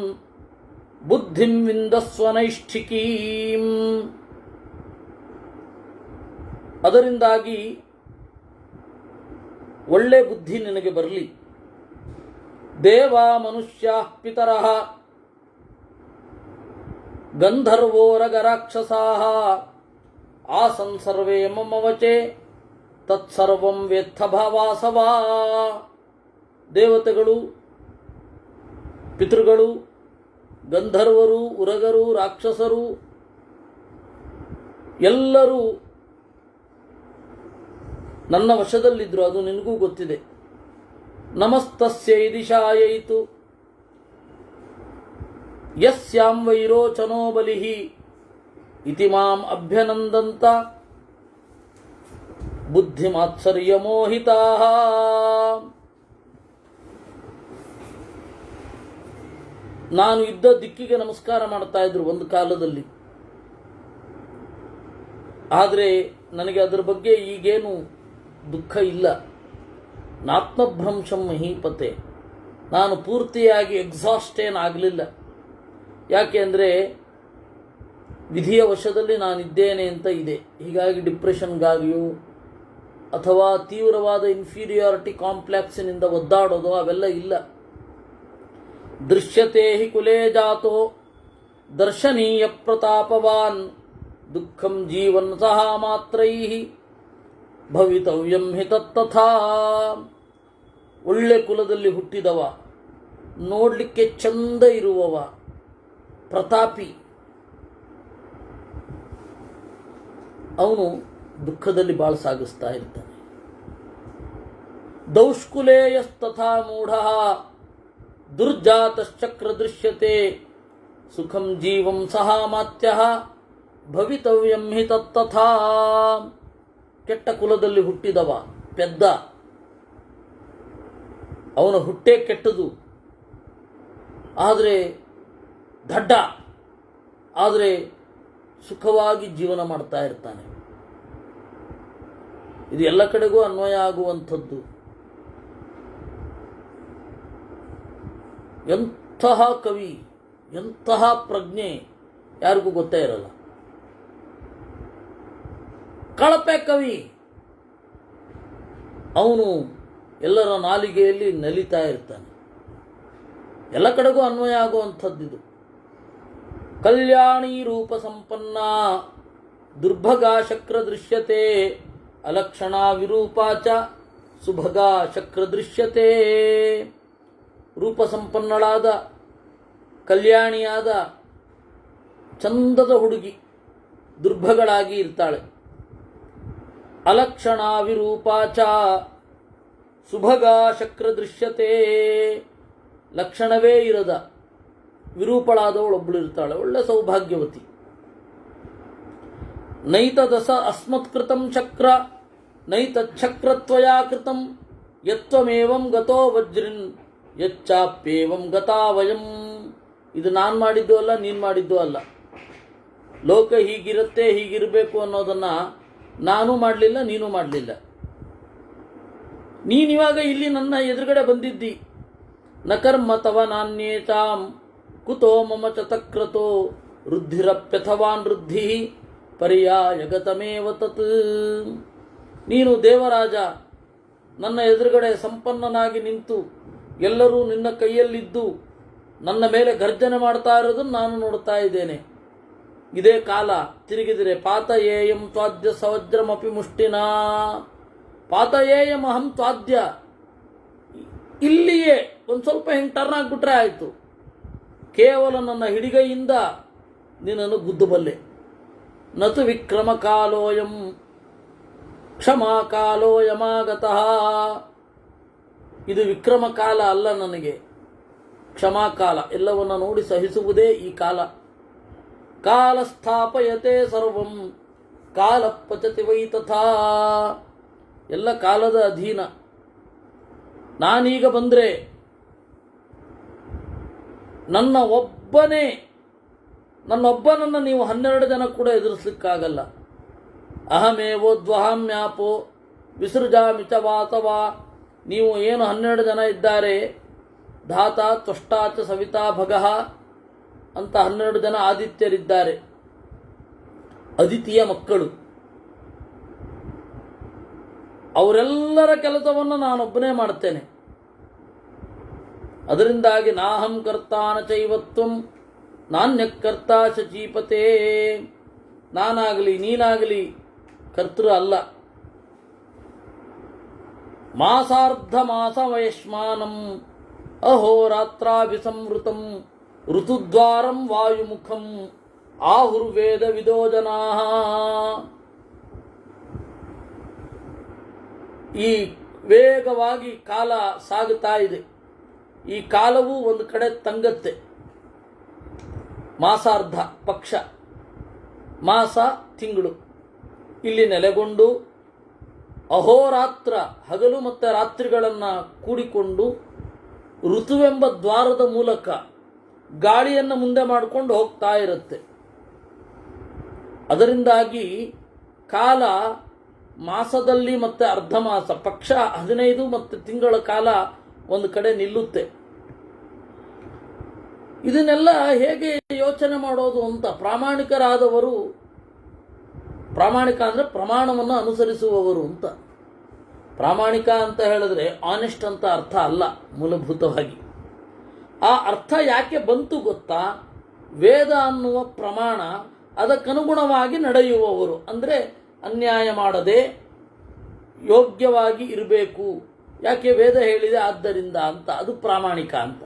ಬುದ್ಧಿಂ ವಿಂದಸ್ವ ನೈಷ್ಠಿಕೀಂ. ಅದರಿಂದಾಗಿ ಒಳ್ಳೆ ಬುದ್ಧಿ ನಿನಗೆ ಬರಲಿ. ದೇವ ಮನುಷ್ಯ ಪಿತರಃ ಗಂಧರ್ವೋರಗ ರಾಕ್ಷಸಾಃ ಆಸನ್ ಸರ್ವೇ ಮಮ ವಚೆ ತತ್ಸರ್ವಂ ವೇತ್ಥ ಭಾವಾಸವಾ. ದೇವತೆಗಳು, ಪಿತೃಗಳು, ಗಂಧರ್ವರು, ಉರಗರು, ರಾಕ್ಷಸರು ಎಲ್ಲರೂ ನನ್ನ ವಶದಲ್ಲಿದ್ದರು. ಅದು ನಿನಗೂ ಗೊತ್ತಿದೆ. ನಮಸ್ತಸ್ಯೈ ದಿಶಾಯೈತು ಯಸ್ಯಾಂ ವೈರೋಚನೋ ಬಲಿಃ ಇತಿ ಮಾಂ ಅಭ್ಯನಂದಂತ ಬುದ್ಧಿಮಾತ್ಸರ್ಯ ಮೋಹಿತಾಃ. ನಾನು ಇದ್ದ ದಿಕ್ಕಿಗೆ ನಮಸ್ಕಾರ ಮಾಡ್ತಾ ಇದ್ರು ಒಂದು ಕಾಲದಲ್ಲಿ. ಆದರೆ ನನಗೆ ಅದರ ಬಗ್ಗೆ ಈಗೇನು ದುಃಖ ಇಲ್ಲ. ನಾತ್ಮಭ್ರಂಶಂ ಮಹೀಪತೆ. ನಾನು ಪೂರ್ತಿಯಾಗಿ ಎಕ್ಸಾಸ್ಟ್ ಏನಾಗಲಿಲ್ಲ. ಯಾಕೆ ಅಂದರೆ ವಿಧಿಯ ವಶದಲ್ಲಿ ನಾನಿದ್ದೇನೆ ಅಂತ ಇದೆ. ಹೀಗಾಗಿ ಡಿಪ್ರೆಷನ್ಗಾಗಿಯೂ ಅಥವಾ ತೀವ್ರವಾದ ಇನ್ಫೀರಿಯಾರಿಟಿ ಕಾಂಪ್ಲೆಕ್ಸಿನಿಂದ ಒದ್ದಾಡೋದು ಅವೆಲ್ಲ ಇಲ್ಲ. ದೃಶ್ಯತೆ ಹಿ ಕುಲೇ ಜಾತೋ ದರ್ಶನೀಯ ಪ್ರತಾಪವಾನ್ ದುಃಖಂ ಜೀವನ್ ಸಹ ಮಾತ್ರೈಃ ಭವಿತವ್ಯಂ ಹಿ ತತ್ತಥಾ. ಒಳ್ಳೆ ಕುಲದಲ್ಲಿ ಹುಟ್ಟಿದವ, ನೋಡಲಿಕ್ಕೆ ಚಂದ ಇರುವವ, ಪ್ರತಾಪಿ, ಅವನು ದುಃಖದಲ್ಲಿ ಬಾಳ ಸಾಗಿಸ್ತಾ ಇರ್ತಾನೆ. ದೌಷ್ಕುಲೇಯಸ್ತಥಾ ಮೂಢಃ ದುರ್ಜಾತಶ್ಚಕ್ರ ದೃಶ್ಯತೆ ಸುಖಂ ಜೀವಂ ಸಹ ಮಾತ್ಯಃ ಭವಿತವ್ಯಂ ಹಿ ತತ್ತಥಾ. ಕೆಟ್ಟ ಕುಲದಲ್ಲಿ ಹುಟ್ಟಿದವ ಪೆದ್ದ, ಅವನ ಹುಟ್ಟೆ ಕೆಟ್ಟದು, ಆದರೆ ದಡ್ಡ, ಆದರೆ ಸುಖವಾಗಿ ಜೀವನ ಮಾಡ್ತಾ ಇರ್ತಾನೆ. ಇದು ಎಲ್ಲ ಕಡೆಗೂ ಅನ್ವಯ ಆಗುವಂಥದ್ದು. ಎಂತಹ ಕವಿ, ಎಂತಹ ಪ್ರಜ್ಞೆ ಯಾರಿಗೂ ಗೊತ್ತೇ ಇರಲ್ಲ. ಕಳಪೆ ಕವಿ, ಅವನು ಎಲ್ಲರ ನಾಲಿಗೆಯಲ್ಲಿ ನಲಿತಾ ಇರ್ತಾನೆ. ಎಲ್ಲ ಕಡೆಗೂ ಅನ್ವಯ ಆಗುವಂಥದ್ದಿದು. ಕಲ್ಯಾಣಿ ರೂಪ ಸಂಪನ್ನ ದುರ್ಭಗಾ ಶಕ್ರ ದೃಶ್ಯತೆ ಅಲಕ್ಷಣ ವಿರೂಪಾಚ ಸುಭಗಾ ಶಕ್ರ ದೃಶ್ಯತೆ. ರೂಪ ಸಂಪನ್ನಳಾದ, ಕಲ್ಯಾಣಿಯಾದ ಚಂದದ ಹುಡುಗಿ ದುರ್ಭಗಳಾಗಿ ಇರ್ತಾಳೆ. ಅಲಕ್ಷಣ ವಿರೂಪಾಚ ಸುಭಗಾ ಶಕ್ರ ದೃಶ್ಯತೆ. ಲಕ್ಷಣವೇ ಇರದ ವಿರೂಪಳಾದವಳೊಬ್ಬಳು ಇರ್ತಾಳೆ, ಒಳ್ಳೆ ಸೌಭಾಗ್ಯವತಿ. ನೈತದಸ ಅಸ್ಮತ್ಕೃತಂ ಚಕ್ರ ನೈತಚ್ಛಕ್ರತ್ವಯಾ ಕೃತಂ ಯತ್ವಮೇವಂ ಗತೋ ವಜ್ರಿನ್ ಯಚ್ಚಾಪ್ಯೇವಂ ಗತಾ ವಯಂ. ಇದು ನಾನು ಮಾಡಿದ್ದು ಅಲ್ಲ, ನೀನು ಮಾಡಿದ್ದು ಅಲ್ಲ. ಲೋಕ ಹೀಗಿರುತ್ತೆ, ಹೀಗಿರಬೇಕು ಅನ್ನೋದನ್ನು ನಾನು ಮಾಡಲಿಲ್ಲ, ನೀನು ಮಾಡಲಿಲ್ಲ. ನೀನಿವಾಗ ಇಲ್ಲಿ ನನ್ನ ಎದುರುಗಡೆ ಬಂದಿದ್ದಿ. ನ ಕರ್ಮ ತವ ನಾನ್ಯೇತಾಂ ಕುತೋ ಮಮ ಚ ತಕ್ರತೋ ವೃದ್ಧಿರಪ್ಯಥವಾನ್ ವೃದ್ಧಿ ಪರ್ಯಾಯಗತಮೇವ ತತ್. ನೀನು ದೇವರಾಜ, ನನ್ನ ಎದುರುಗಡೆ ಸಂಪನ್ನನಾಗಿ ನಿಂತು ಎಲ್ಲರೂ ನಿನ್ನ ಕೈಯಲ್ಲಿದ್ದು ನನ್ನ ಮೇಲೆ ಗರ್ಜನೆ ಮಾಡ್ತಾ ಇರೋದನ್ನು ನಾನು ನೋಡ್ತಾ ಇದ್ದೇನೆ. ಇದೇ ಕಾಲ ತಿರುಗಿದರೆ ಪಾತಯೇಯಂ ತ್ವಾದ್ಯ ಸವಜ್ರಮಪಿ ಮುಷ್ಟಿನ ಪಾತಯೇಯಂ ಅಹಂ ತ್ವಾದ್ಯ. ಇಲ್ಲಿಯೇ ಒಂದು ಸ್ವಲ್ಪ ಹಿಂಗೆ ಟರ್ನ್ ಆಗಿಬಿಟ್ರೆ ಆಯಿತು. ಕೇವಲ ನನ್ನ ಹಿಡಿಗೈಯಿಂದ ನಿನ್ನನ್ನು ಗುದ್ದಬಲ್ಲೆ. ನತು ವಿಕ್ರಮ ಕಾಲೋಯಂ ಕ್ಷಮಾ ಕಾಲೋಯಮಾಗತಃ. ಇದು ವಿಕ್ರಮ ಕಾಲ ಅಲ್ಲ, ನನಗೆ ಕ್ಷಮಾಕಾಲ. ಎಲ್ಲವನ್ನ ನೋಡಿ ಸಹಿಸುವುದೇ ಈ ಕಾಲ. ಕಾಲ ಸ್ಥಾಪಯತೆ ಸರ್ವಂ ಕಾಲ ಪಚತಿ ವೈ ತಥಾ. ಎಲ್ಲ ಕಾಲದ ಅಧೀನ. ನಾನೀಗ ಬಂದರೆ ನನ್ನೊಬ್ಬನನ್ನು ನೀವು 12 ಜನ ಕೂಡ ಎದುರಿಸಲಿಕ್ಕಾಗಲ್ಲ. ಅಹಮೇವೋದ್ವಹಾಮ್ಯಾಪೋ ವಿಸೃಜಾಮಿ ಚ ವಾತವಾ. ನೀವು ಏನು 12 ಜನ ಇದ್ದಾರೆ, ಧಾತ ತ್ವಷ್ಟಾಚ ಸವಿತಾ ಭಗಃ ಅಂತ 12 ಜನ ಆದಿತ್ಯರಿದ್ದಾರೆ, ಅದಿತಿಯ ಮಕ್ಕಳು. ಅವರೆಲ್ಲರ ಕೆಲಸವನ್ನು ನಾನೊಬ್ಬನೇ ಮಾಡ್ತೇನೆ. ಅದರಿಂದಾಗಿ ನಾಹಂ ಕರ್ತಾನ ಚೈವತ್ವಂ ನಾಣ್ಯಕರ್ತಾ ಶಚೀಪತೆ. ನಾನಾಗಲಿ ನೀನಾಗಲಿ ಕರ್ತೃ ಅಲ್ಲ. ಮಾಸಾರ್ಧ ಮಾಸ ವಯಸ್ಮಾನಂ ಅಹೋರಾತ್ರಾಭಿಸಂವೃತಂ ಋತುದ್ವಾರಂ ವಾಯುಮುಖಂ ಆಹುರ್ವೇದ ವಿದೋ ಜನಾಃ. ಈ ವೇಗವಾಗಿ ಕಾಲ ಸಾಗುತ್ತಾ ಇದೆ. ಈ ಕಾಲವು ಒಂದು ಕಡೆ ತಂಗತ್ತೆ. ಮಾಸಾರ್ಧ ಪಕ್ಷ, ಮಾಸ ತಿಂಗಳು ಇಲ್ಲಿ ನೆಲೆಗೊಂಡು ಅಹೋರಾತ್ರ ಹಗಲು ಮತ್ತು ರಾತ್ರಿಗಳನ್ನು ಕೂಡಿಕೊಂಡು ಋತುವೆಂಬ ದ್ವಾರದ ಮೂಲಕ ಗಾಳಿಯನ್ನು ಮುಂದೆ ಮಾಡಿಕೊಂಡು ಹೋಗ್ತಾ ಇರುತ್ತೆ. ಅದರಿಂದಾಗಿ ಕಾಲ ಮಾಸದಲ್ಲಿ ಮತ್ತು ಅರ್ಧ ಮಾಸ, ಪಕ್ಷ 15 ಮತ್ತು ತಿಂಗಳ ಕಾಲ ಒಂದು ಕಡೆ ನಿಲ್ಲುತ್ತೆ. ಇದನ್ನೆಲ್ಲ ಹೇಗೆ ಯೋಚನೆ ಮಾಡೋದು ಅಂತ ಪ್ರಾಮಾಣಿಕರಾದವರು, ಪ್ರಾಮಾಣಿಕ ಅಂದರೆ ಪ್ರಮಾಣವನ್ನು ಅನುಸರಿಸುವವರು ಅಂತ. ಪ್ರಾಮಾಣಿಕ ಅಂತ ಹೇಳಿದ್ರೆ ಆನೆಸ್ಟ್ ಅಂತ ಅರ್ಥ ಅಲ್ಲ ಮೂಲಭೂತವಾಗಿ. ಆ ಅರ್ಥ ಯಾಕೆ ಬಂತು ಗೊತ್ತಾ? ವೇದ ಅನ್ನುವ ಪ್ರಮಾಣ, ಅದಕ್ಕನುಗುಣವಾಗಿ ನಡೆಯುವವರು, ಅಂದರೆ ಅನ್ಯಾಯ ಮಾಡದೆ ಯೋಗ್ಯವಾಗಿ ಇರಬೇಕು. ಯಾಕೆ ವೇದ ಹೇಳಿದೆ ಆದ್ದರಿಂದ ಅಂತ, ಅದು ಪ್ರಾಮಾಣಿಕ ಅಂತ.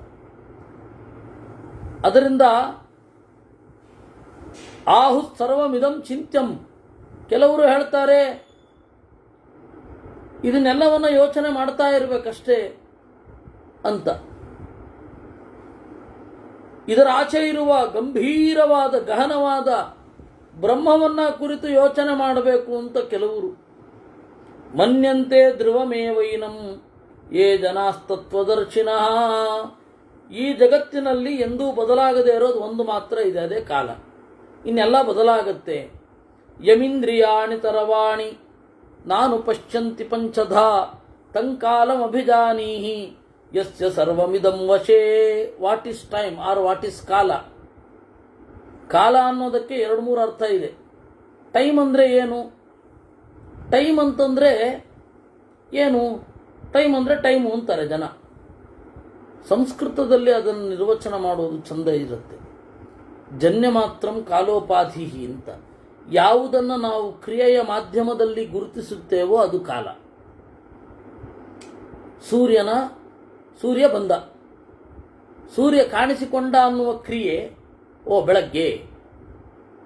ಅದರಿಂದ ಆಹು ಸರ್ವಮಿದಂ ಚಿಂತ್ಯಂ. ಕೆಲವರು ಹೇಳ್ತಾರೆ ಇದನ್ನೆಲ್ಲವನ್ನು ಯೋಚನೆ ಮಾಡ್ತಾ ಇರಬೇಕಷ್ಟೇ ಅಂತ. ಇದರ ಆಚೆ ಇರುವ ಗಂಭೀರವಾದ ಗಹನವಾದ ಬ್ರಹ್ಮವನ್ನ ಕುರಿತು ಯೋಚನೆ ಮಾಡಬೇಕು ಅಂತ ಕೆಲವರು. ಮನ್ಯಂತೆ ಧ್ರುವಮೇವೈನಂ ಯೇ ಜನಾಸ್ತತ್ವದರ್ಶಿನಃ. ಈ ಜಗತ್ತಿನಲ್ಲಿ ಎಂದೂ ಬದಲಾಗದೇ ಇರೋದು ಒಂದು ಮಾತ್ರ ಇದೆ, ಅದೇ ಕಾಲ. ಇನ್ನೆಲ್ಲ ಬದಲಾಗತ್ತೆ. ಯಮಿಂದ್ರಿಯಾಣಿ ತರವಾಣಿ ನಾನು ಪಶ್ಯಂತಿ ಪಂಚಧಾ ತಂಕಾಲಂ ಅಭಿಜಾನೀಹಿ ಯಸ್ಯ ಸರ್ವಮಿದಂ ವಶೇ. What is time or what is kala? ಕಾಲ ಅನ್ನೋದಕ್ಕೆ 2-3 ಅರ್ಥ ಇದೆ. ಟೈಮ್ ಅಂದರೆ ಏನು? ಟೈಮ್ ಅಂತಂದರೆ ಏನು? ಟೈಮ್ ಅಂದರೆ ಟೈಮು ಅಂತಾರೆ ಜನ. ಸಂಸ್ಕೃತದಲ್ಲಿ ಅದನ್ನು ನಿರ್ವಚನ ಮಾಡೋದು ಚಂದ ಇರುತ್ತೆ. ಜನ್ಯ ಮಾತ್ರಂ ಕಾಲೋಪಾಧಿ ಅಂತ. ಯಾವುದನ್ನು ನಾವು ಕ್ರಿಯೆಯ ಮಾಧ್ಯಮದಲ್ಲಿ ಗುರುತಿಸುತ್ತೇವೋ ಅದು ಕಾಲ. ಸೂರ್ಯ ಬಂದ, ಸೂರ್ಯ ಕಾಣಿಸಿಕೊಂಡ ಅನ್ನುವ ಕ್ರಿಯೆ ಬೆಳಗ್ಗೆ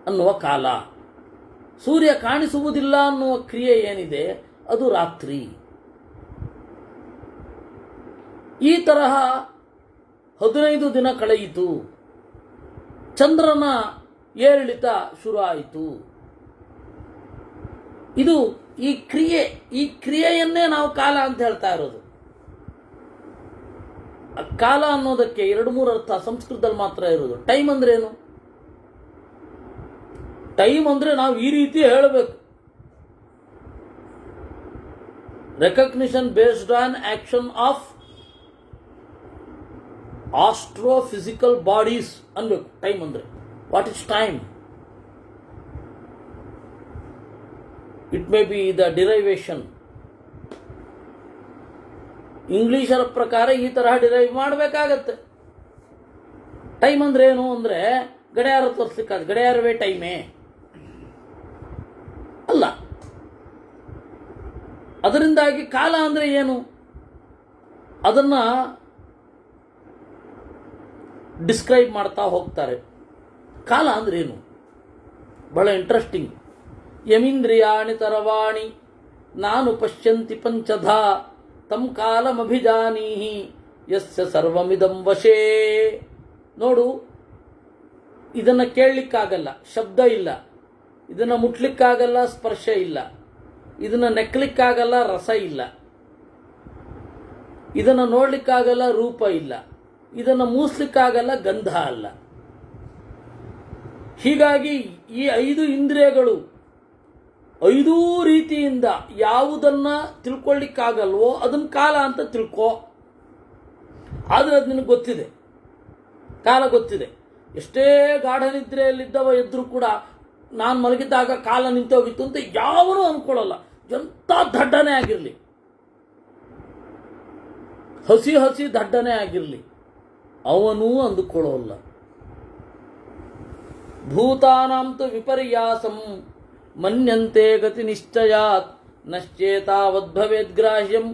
ಅನ್ನುವ ಕಾಲ. ಸೂರ್ಯ ಕಾಣಿಸುವುದಿಲ್ಲ ಅನ್ನುವ ಕ್ರಿಯೆ ಏನಿದೆ ಅದು ರಾತ್ರಿ. ಈ ತರಹ 15 ದಿನ ಕಳೆಯಿತು. ಚಂದ್ರನ ಏರಿಳಿತ ಶುರು ಆಯಿತು. ಇದು ಈ ಕ್ರಿಯೆಯನ್ನೇ ನಾವು ಕಾಲ ಅಂತ ಹೇಳ್ತಾ ಇರೋದು. ಕಾಲ ಅನ್ನೋದಕ್ಕೆ 2-3 ಅರ್ಥ ಸಂಸ್ಕೃತದಲ್ಲಿ ಮಾತ್ರ ಇರೋದು. ಟೈಮ್ ಅಂದ್ರೆ ಏನು? ಟೈಮ್ ಅಂದ್ರೆ ನಾವು ಈ ರೀತಿ ಹೇಳಬೇಕು. Recognition based on action of astrophysical bodies ಅನ್ಬೇಕು ಟೈಮ್ ಅಂದ್ರೆ. What is time? It may be the derivation. ಇಂಗ್ಲೀಷರ ಪ್ರಕಾರ ಈ ತರಹ ಡಿರೈವ್ ಮಾಡಬೇಕಾಗತ್ತೆ. ಟೈಮ್ ಅಂದ್ರೆ ಏನು ಅಂದರೆ ಗಡಿಯಾರ ತೋರಿಸ್ಲಿಕ್ಕಾದ ಗಡಿಯಾರವೇ ಟೈಮೇ ಅಲ್ಲ. ಅದರಿಂದಾಗಿ ಕಾಲ ಅಂದರೆ ಏನು ಅದನ್ನು ಡಿಸ್ಕ್ರೈಬ್ ಮಾಡ್ತಾ ಹೋಗ್ತಾರೆ. ಕಾಲ ಅಂದ್ರೆ ಏನು ಬಹಳ ಇಂಟ್ರೆಸ್ಟಿಂಗ್. ಯಮೀಂದ್ರಿಯಾಣಿ ತರವಾಣಿ ನಾನು ಪಶ್ಯಂತಿ ಪಂಚಧಾ ತಂ ಕಾಲಮಭಿಜಾನೀಹಿ ಯಸ್ಯ ಸರ್ವಮಿದಂ ವಶೇ. ನೋಡು, ಇದನ್ನು ಕೇಳಲಿಕ್ಕಾಗಲ್ಲ, ಶಬ್ದ ಇಲ್ಲ, ಇದನ್ನು ಮುಟ್ಲಿಕ್ಕಾಗಲ್ಲ, ಸ್ಪರ್ಶ ಇಲ್ಲ, ಇದನ್ನು ನೆಕ್ಕಲಿಕ್ಕಾಗಲ್ಲ, ರಸ ಇಲ್ಲ, ಇದನ್ನು ನೋಡ್ಲಿಕ್ಕಾಗಲ್ಲ, ರೂಪ ಇಲ್ಲ, ಇದನ್ನು ಮೂಸ್ಲಿಕ್ಕಾಗಲ್ಲ, ಗಂಧ ಅಲ್ಲ. ಹೀಗಾಗಿ ಈ 5 ಇಂದ್ರಿಯಗಳು 5 ರೀತಿಯಿಂದ ಯಾವುದನ್ನ ತಿಳ್ಕೊಳ್ಳಿಕ್ಕಾಗಲ್ವೋ ಅದನ್ನ ಕಾಲ ಅಂತ ತಿಳ್ಕೋ. ಆದರೆ ಅದು ನಿನಗೆ ಗೊತ್ತಿದೆ, ಕಾಲ ಗೊತ್ತಿದೆ. ಎಷ್ಟೇ ಗಾಢ ನಿದ್ರೆಯಲ್ಲಿದ್ದವ ಎದ್ರು ಕೂಡ ನಾನು ಮಲಗಿದ್ದಾಗ ಕಾಲ ನಿಂತೋಗಿತ್ತು ಅಂತ ಯಾವನೂ ಅಂದ್ಕೊಳ್ಳಲ್ಲ. ಎಂಥ ದಡ್ಡನೇ ಆಗಿರಲಿ, ಹಸಿ ದಡ್ಡನೇ ಆಗಿರಲಿ, ಅವನೂ ಅಂದುಕೊಳ್ಳೋಲ್ಲ. ಭೂತಾನಾಂತು ವಿಪರ್ಯಾಸಂ ಮನ್ಯಂತೆ ಗತಿ ನಿಶ್ಚಯಾತ್ ನಶ್ಚೇತಾವದ್ಭವೇದ್ಗ್ರಾಹ್ಯಂ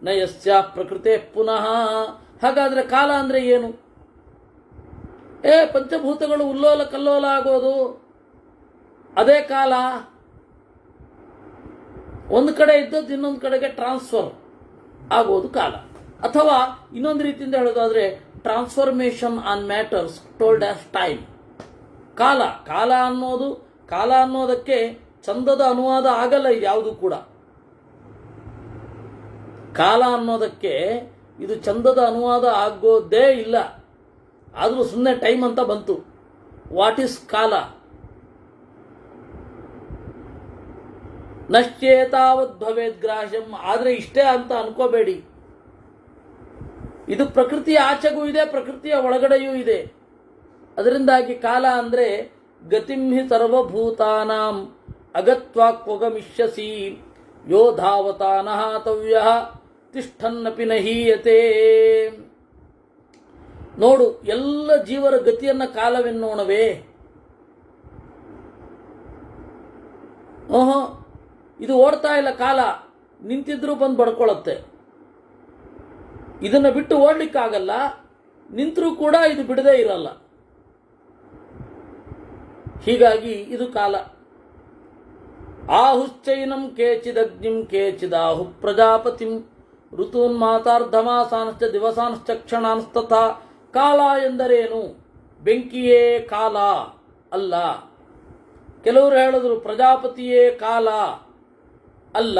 ನ ಯಸ್ಯಾ ಪ್ರಕೃತೆ ಪುನಃ. ಹಾಗಾದ್ರೆ ಕಾಲ ಅಂದ್ರೆ ಏನು? ಪಂಚಭೂತಗಳು ಉಲ್ಲೋಲ ಕಲ್ಲೋಲ ಆಗೋದು ಅದೇ ಕಾಲ. ಒಂದು ಕಡೆ ಇದ್ದದ್ದು ಇನ್ನೊಂದು ಕಡೆಗೆ ಟ್ರಾನ್ಸ್ಫರ್ ಆಗೋದು ಕಾಲ. ಅಥವಾ ಇನ್ನೊಂದು ರೀತಿಯಿಂದ ಹೇಳೋದಾದ್ರೆ transformation on matters told as time. ಕಾಲ ಅನ್ನೋದಕ್ಕೆ ಚಂದದ ಅನುವಾದ ಆಗಲ್ಲ. ಇದು ಯಾವುದು ಕೂಡ ಕಾಲ ಅನ್ನೋದಕ್ಕೆ ಇದು ಚಂದದ ಅನುವಾದ ಆಗೋದೇ ಇಲ್ಲ. ಆದರೂ ಸುಮ್ಮನೆ ಟೈಮ್ ಅಂತ ಬಂತು. ವಾಟ್ ಈಸ್ ಕಾಲ? ನಶ್ಚೇತಾವದ್ ಭವೇದ್ ಗ್ರಾಹ್ಯಂ. ಆದರೆ ಇಷ್ಟೇ ಅಂತ ಅನ್ಕೋಬೇಡಿ. ಇದು ಪ್ರಕೃತಿಯ ಆಚೆಗೂ ಇದೆ, ಪ್ರಕೃತಿಯ ಒಳಗಡೆಯೂ ಇದೆ. ಅದರಿಂದಾಗಿ ಕಾಲ ಅಂದರೆ ಗತಿಂ ಹಿ ಸರ್ವಭೂತಾನಾಂ ಅಗತ್ವಾಕ್ವಗಮಿಷ್ಯಸಿ ಯೋ ಧಾವತಾ ನಹಾತವ್ಯಃ ತಿಷ್ಠನ್ನಪಿ ನಹೀಯತೆ. ನೋಡು, ಎಲ್ಲ ಜೀವರ ಗತಿಯನ್ನ ಕಾಲವೆನ್ನೋಣವೇ? ಇದು ಓಡ್ತಾ ಇಲ್ಲ, ಕಾಲ ನಿಂತಿದ್ರೂ ಬಂದು ಬಡ್ಕೊಳ್ಳುತ್ತೆ. ಇದನ್ನು ಬಿಟ್ಟು ಓಡ್ಲಿಕ್ಕಾಗಲ್ಲ, ನಿಂತರೂ ಕೂಡ ಇದು ಬಿಡದೇ ಇರಲ್ಲ. ಹೀಗಾಗಿ ಇದು ಕಾಲ. ಆಹುಶ್ಚೈನಂ ಕೇಚಿದಗ್ನಿಂ ಕೇಚಿದಾಹು ಪ್ರಜಾಪತಿಂ ಋತೂನ್ ಮಾತಾರ್ಧಮಾಸಾಂಶ್ಚ ದಿವಸಾಂಶ್ಚ ಕ್ಷಣಾಂಸ್ತಥಾ. ಕಾಲ ಎಂದರೇನು? ಬೆಂಕಿಯೇ ಕಾಲ ಅಲ್ಲ. ಕೆಲವರು ಹೇಳಿದ್ರು ಪ್ರಜಾಪತಿಯೇ ಕಾಲ ಅಲ್ಲ.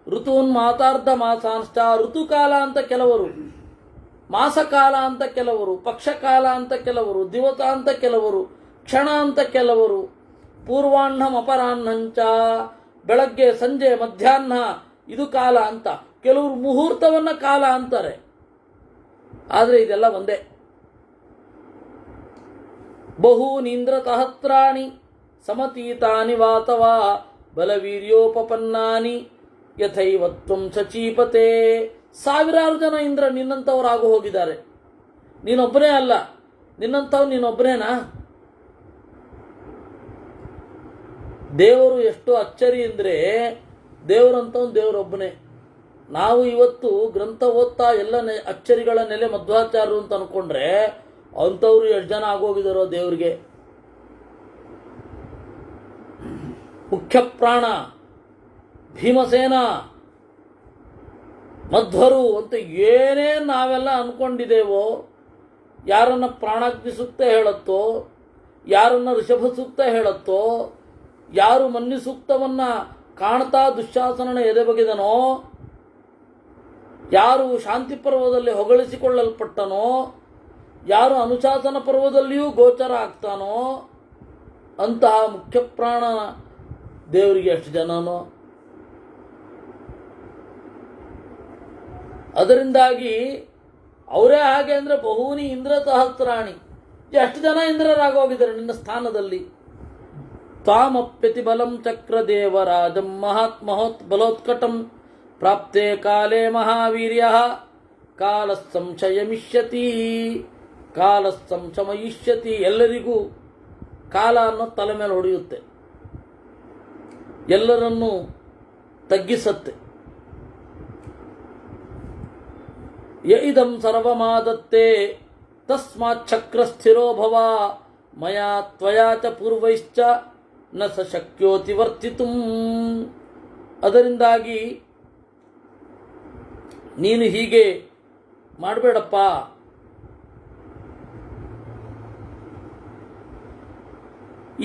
ಋತೂನ್ ಮಾತಾರ್ಧ ಮಾಸಾಂಶ್ಚ, ಋತುಕಾಲ ಅಂತ ಕೆಲವರು, ಮಾಸಕಾಲ ಅಂತ ಕೆಲವರು, ಪಕ್ಷಕಾಲ ಅಂತ ಕೆಲವರು, ದಿವಸ ಅಂತ ಕೆಲವರು, ಕ್ಷಣ ಅಂತ ಕೆಲವರು, ಪೂರ್ವಾಹ್ನಂ ಅಪರಾಹ್ನಂಚ, ಬೆಳಗ್ಗೆ ಸಂಜೆ ಮಧ್ಯಾಹ್ನ ಇದು ಕಾಲ ಅಂತ ಕೆಲವರು ಮುಹೂರ್ತವನ್ನ ಕಾಲ ಅಂತಾರೆ. ಆದರೆ ಇದೆಲ್ಲ ಒಂದೇ. ಬಹೂನೀಂದ್ರ ಸಹಸ್ರಾಣಿ ಸಮತೀತಾನಿ ವಾತವಾ ಬಲವೀರ್ಯೋಪಪನ್ನಾನಿ ಯಥೈವತ್ವಂ ಸಚೀಪತೆ. ಸಾವಿರಾರು ಜನ ಇಂದ್ರ ನಿನ್ನಂಥವರಾಗು ಹೋಗಿದ್ದಾರೆ. ನೀನೊಬ್ಬನೇ ಅಲ್ಲ, ನಿನ್ನಂಥವ್ ನೀನೊಬ್ಬನೇನಾ? ದೇವರು ಎಷ್ಟು ಅಚ್ಚರಿ ಅಂದರೆ ದೇವರಂತವನು ದೇವರೊಬ್ಬನೇ. ನಾವು ಇವತ್ತು ಗ್ರಂಥ ಓದ್ತಾ ಎಲ್ಲ ಅಚ್ಚರಿಗಳ ನೆಲೆ ಮಧ್ವಾಚಾರ್ಯರು ಅಂತ ಅನ್ಕೊಂಡ್ರೆ ಅಂಥವ್ರು ಎಷ್ಟು ಜನ ಆಗೋಗಿದಾರೋ ದೇವರಿಗೆ. ಮುಖ್ಯ ಪ್ರಾಣ ಭೀಮಸೇನ ಮಧ್ವರು ಅಂತ ಏನೇ ನಾವೆಲ್ಲ ಅನ್ಕೊಂಡಿದ್ದೇವೋ, ಯಾರನ್ನ ಪ್ರಾಣಾಗ್ನಿ ಸೂಕ್ತ ಹೇಳತ್ತೋ, ಯಾರನ್ನ ಋಷಭ ಸೂಕ್ತ ಹೇಳತ್ತೋ, ಯಾರು ಮನ್ಯು ಸೂಕ್ತವನ್ನ ಕಾಣ್ತಾ ದುಶ್ಯಾಸನನ ಎದೆ ಬಗೆದನೋ, ಯಾರು ಶಾಂತಿ ಪರ್ವದಲ್ಲಿ ಹೊಗಳಿಸಿಕೊಳ್ಳಲ್ಪಟ್ಟನೋ, ಯಾರು ಅನುಶಾಸನ ಪರ್ವದಲ್ಲಿಯೂ ಗೋಚರ ಆಗ್ತಾನೋ ಅಂತಹ ಮುಖ್ಯ ಪ್ರಾಣ ದೇವರಿಗೆ ಎಷ್ಟು ಜನನೋ. ಅದರಿಂದಾಗಿ ಅವರೇ ಹಾಗೆ ಅಂದರೆ ಬಹುನಿ ಇಂದ್ರ ಸಹಸ್ರಾಣಿ, ಎಷ್ಟು ಜನ ಇಂದ್ರರಾಗೋಗಿದ್ದಾರೆ ನಿನ್ನ ಸ್ಥಾನದಲ್ಲಿ. ತ್ವಾಮಪ್ಯತಿ ಬಲಂ ಚಕ್ರ ದೇವರಾಜಂ ಮಹಾತ್ ಬಲೋತ್ಕಟಂ ಪ್ರಾಪ್ತೆ ಕಾಲೇ ಮಹಾವೀರ್ಯ ಕಾಲ ಸಂಶಯಮಿಷ್ಯತಿ ಕಾಲ ಸಂಶಮಯಿಷ್ಯತಿ. ಎಲ್ಲರಿಗೂ ಕಾಲ ಅನ್ನೋ ತಲೆ ಮೇಲೆ ಹೊಡೆಯುತ್ತೆ, ಎಲ್ಲರನ್ನೂ ತಗ್ಗಿಸತ್ತೆ. ಇದಂ ಸರ್ವಮಾದತ್ತೆ ತಸ್ಮಾತ್ ಚಕ್ರ ಸ್ಥಿರೋ ಭವ ಮಯಾ ತ್ವಯಾ ಚ ಪೂರ್ವೈಶ್ಚ ನ ಸ ಶಕ್ಯೋತಿ ವರ್ತಿತುಂ. ಅದರಿಂದಾಗಿ ನೀನು ಹೀಗೆ ಮಾಡಬೇಡಪ್ಪ,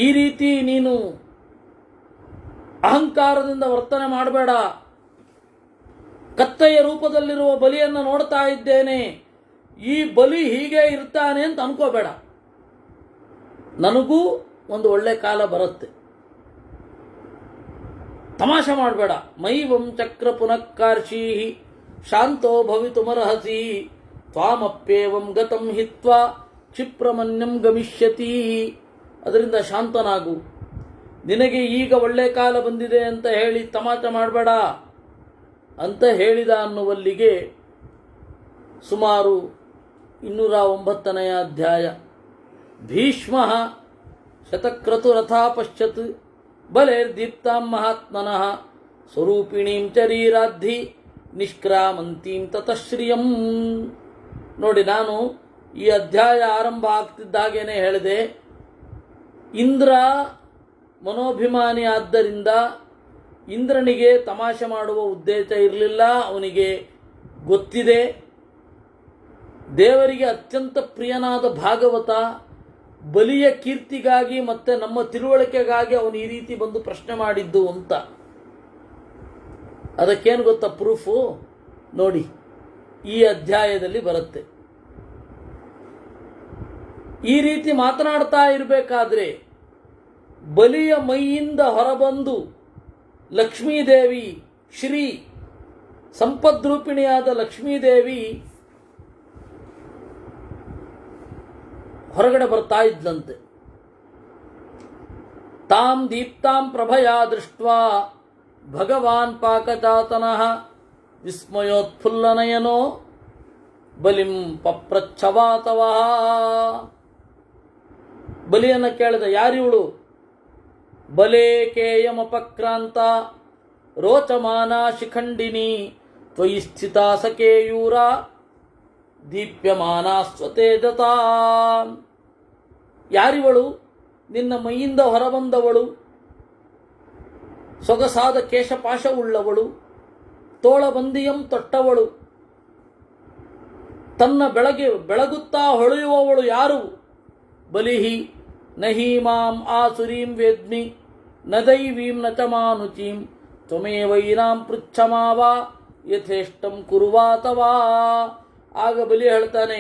ಈ ರೀತಿ ನೀನು ಅಹಂಕಾರದಿಂದ ವರ್ತನೆ ಮಾಡಬೇಡ. ಕತ್ತೆಯ ರೂಪದಲ್ಲಿರುವ ಬಲಿಯನ್ನು ನೋಡ್ತಾ ಇದ್ದೇನೆ, ಈ ಬಲಿ ಹೀಗೆ ಇರ್ತಾನೆ ಅಂತ ಅನ್ಕೋಬೇಡ. ನನಗೂ ಒಂದು ಒಳ್ಳೆ ಕಾಲ ಬರುತ್ತೆ, ತಮಾಷೆ ಮಾಡಬೇಡ. ಮೈವಂ ಚಕ್ರ ಪುನಃಕಾರ್ಷೀ ಶಾಂತೋ ಭವಿತುಮರ್ಹಸಿ ತ್ವಾಮಪ್ಯೇವಂ ಗತಂ ಹಿತ್ವಾ ಕ್ಷಿಪ್ರಮನ್ಯಂ ಗಮಿಷ್ಯತಿ. ಅದರಿಂದ ಶಾಂತನಾಗು. ನಿನಗೆ ಈಗ ಒಳ್ಳೆ ಕಾಲ ಬಂದಿದೆ ಅಂತ ಹೇಳಿ ತಮಾಷೆ ಮಾಡಬೇಡ ಅಂತ ಹೇಳಿದ ಅನ್ನುವಲ್ಲಿಗೆ ಸುಮಾರು 209ನೇ ಅಧ್ಯಾಯ. ಭೀಷ್ಮ ಶತಕ್ರತುರಥಾ ಪಶ್ಯತ್ ಬಲೇರ್ದೀಪ್ತಾಂ ಮಹಾತ್ಮನಃ ಸ್ವರೂಪಿಣೀಂ ಚರೀರಾಧಿ ನಿಷ್ಕ್ರಾಮಂತೀಂ ತತಶ್ರಿಯಂ. ನೋಡಿ, ನಾನು ಈ ಅಧ್ಯಾಯ ಆರಂಭ ಆಗ್ತಿದ್ದಾಗೇನೆ ಹೇಳಿದೆ, ಇಂದ್ರ ಮನೋಭಿಮಾನಿ ಆದ್ದರಿಂದ ಇಂದ್ರನಿಗೆ ತಮಾಷೆ ಮಾಡುವ ಉದ್ದೇಶ ಇರಲಿಲ್ಲ. ಅವನಿಗೆ ಗೊತ್ತಿದೆ ದೇವರಿಗೆ ಅತ್ಯಂತ ಪ್ರಿಯನಾದ ಭಾಗವತ ಬಲಿಯ ಕೀರ್ತಿಗಾಗಿ ಮತ್ತೆ ನಮ್ಮ ತಿಳುವಳಿಕೆಗಾಗಿ ಅವನು ಈ ರೀತಿ ಬಂದು ಪ್ರಶ್ನೆ ಮಾಡಿದ್ದು ಅಂತ. ಅದಕ್ಕೇನು ಗೊತ್ತಾ ಪ್ರೂಫು? ನೋಡಿ, ಈ ಅಧ್ಯಾಯದಲ್ಲಿ ಬರುತ್ತೆ. ಈ ರೀತಿ ಮಾತನಾಡ್ತಾ ಇರಬೇಕಾದ್ರೆ ಬಲಿಯ ಮೈಯಿಂದ ಹೊರಬಂದು ಲಕ್ಷ್ಮೀದೇವಿ, ಶ್ರೀ ಸಂಪದ್ರೂಪಿಣಿಯಾದ ಲಕ್ಷ್ಮೀದೇವಿ ಹೊರಗಡೆ ಬರ್ತಾ ಇದ್ದಂತೆ. ತಾಂ ದೀಪ್ತಾಂ ಪ್ರಭಯಾ ದೃಷ್ಟ್ವಾ ಭಗವಾನ್ ಪಾಕಚಾತನಃ ವಿಸ್ಮಯೋತ್ಫುಲ್ಲನಯನೋ ಬಲಿಂ ಪಪ್ರಚ್ಛವಾತವಃ. ಬಲಿಯನ್ನು ಕೇಳಿದ, ಯಾರಿವಳು? ಬಲೇ ಕೇಯಮಪಕ್ರಾಂತ ರೋಚಮಾನಾ ಶಿಖಂಡಿನಿ ತ್ವಯಿ ಸ್ಥಿತಾ ಸಕೇಯೂರ ದೀಪ್ಯಮಾನಾ ಸ್ವತೇಜತಾ. ಯಾರಿವಳು? ನಿನ್ನ ಮೈಯಿಂದ ಹೊರಬಂದವಳು, ಸೊಗಸಾದ ಕೇಶಪಾಶವುಳ್ಳವಳು, ತೋಳಬಂದಿಯಂ ತೊಟ್ಟವಳು, ತನ್ನ ಬೆಳಗುತ್ತಾ ಹೊಳೆಯುವವಳು ಯಾರು? ಬಲಿಹಿ ನಹಿ ಮಾಂ ಆಸುರೀಂ ವೇದ್ಮಿ ನ ದೈವೀಂ ನ ಚ ಮಾನುಚೀಂ ತ್ವಮೇವೈನಾಂ ಪೃಚ್ಛಮಾವ ಯಥೇಷ್ಟಂ ಕುರುವಾತವಾ. ಆಗ ಬಲಿ ಹೇಳ್ತಾನೆ,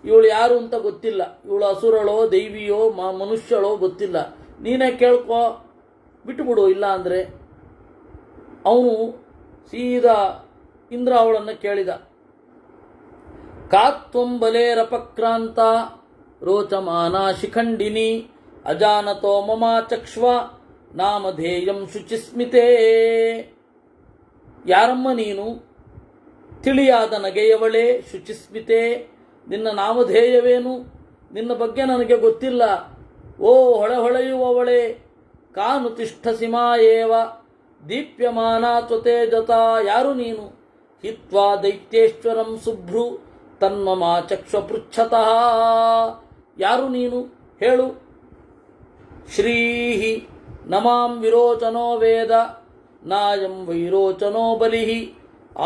ಇವಳು ಯಾರು ಅಂತ ಗೊತ್ತಿಲ್ಲ, ಇವಳು ಅಸುರಳೋ ದೈವಿಯೋ ಮನುಷ್ಯಳೋ ಗೊತ್ತಿಲ್ಲ, ನೀನೇ ಕೇಳ್ಕೊ, ಬಿಟ್ಟುಬಿಡು. ಇಲ್ಲ ಅಂದರೆ ಅವನು ಸೀದಾ ಇಂದ್ರ ಅವಳನ್ನು ಕೇಳಿದ, ಕಾತ್ವಂ ಬಲೇರಪಕ್ರಾಂತ ರೋಚಮಾನಾ ಶಿಖಂಡಿನಿ ಅಜಾನತೋ ಮಮ ಚಕ್ಷ್ವ ನಾಮಧೇಯಂ ಶುಚಿಸ್ಮಿತೇ. ಯಾರಮ್ಮ ನೀನು? ತಿಳಿಯಾದ ನಗೆಯವಳೇ, ಶುಚಿಸ್ಮಿತೆ, ನಿನ್ನ ನಾಮಧೇಯವೇನು? ನಿನ್ನ ಬಗ್ಗೆ ನನಗೆ ಗೊತ್ತಿಲ್ಲ. ಓ ಹೊಳೆಯುವವಳೇ, ಕಾನು ತಿಷ್ಠಸಿ ಮಾಯೇವ ದೀಪ್ಯಮಾನಾ ತ್ವತೇಜತಾ. ಯಾರು ನೀನು? ಹಿತ್ವಾ ದೈತ್ಯೇಶ್ವರಂ ಶುಭ್ರು ತನ್ಮಮ ಚಕ್ಷ ಪೃಚ್ಛತಃ. ಯಾರು ನೀನು ಹೇಳು? ಶ್ರೀಹಿ ನಮಾಂ ವಿರೋಚನೋ ವೇದ ನಾಯಂ ವೈರೋಚನೋ ಬಲಿಹಿ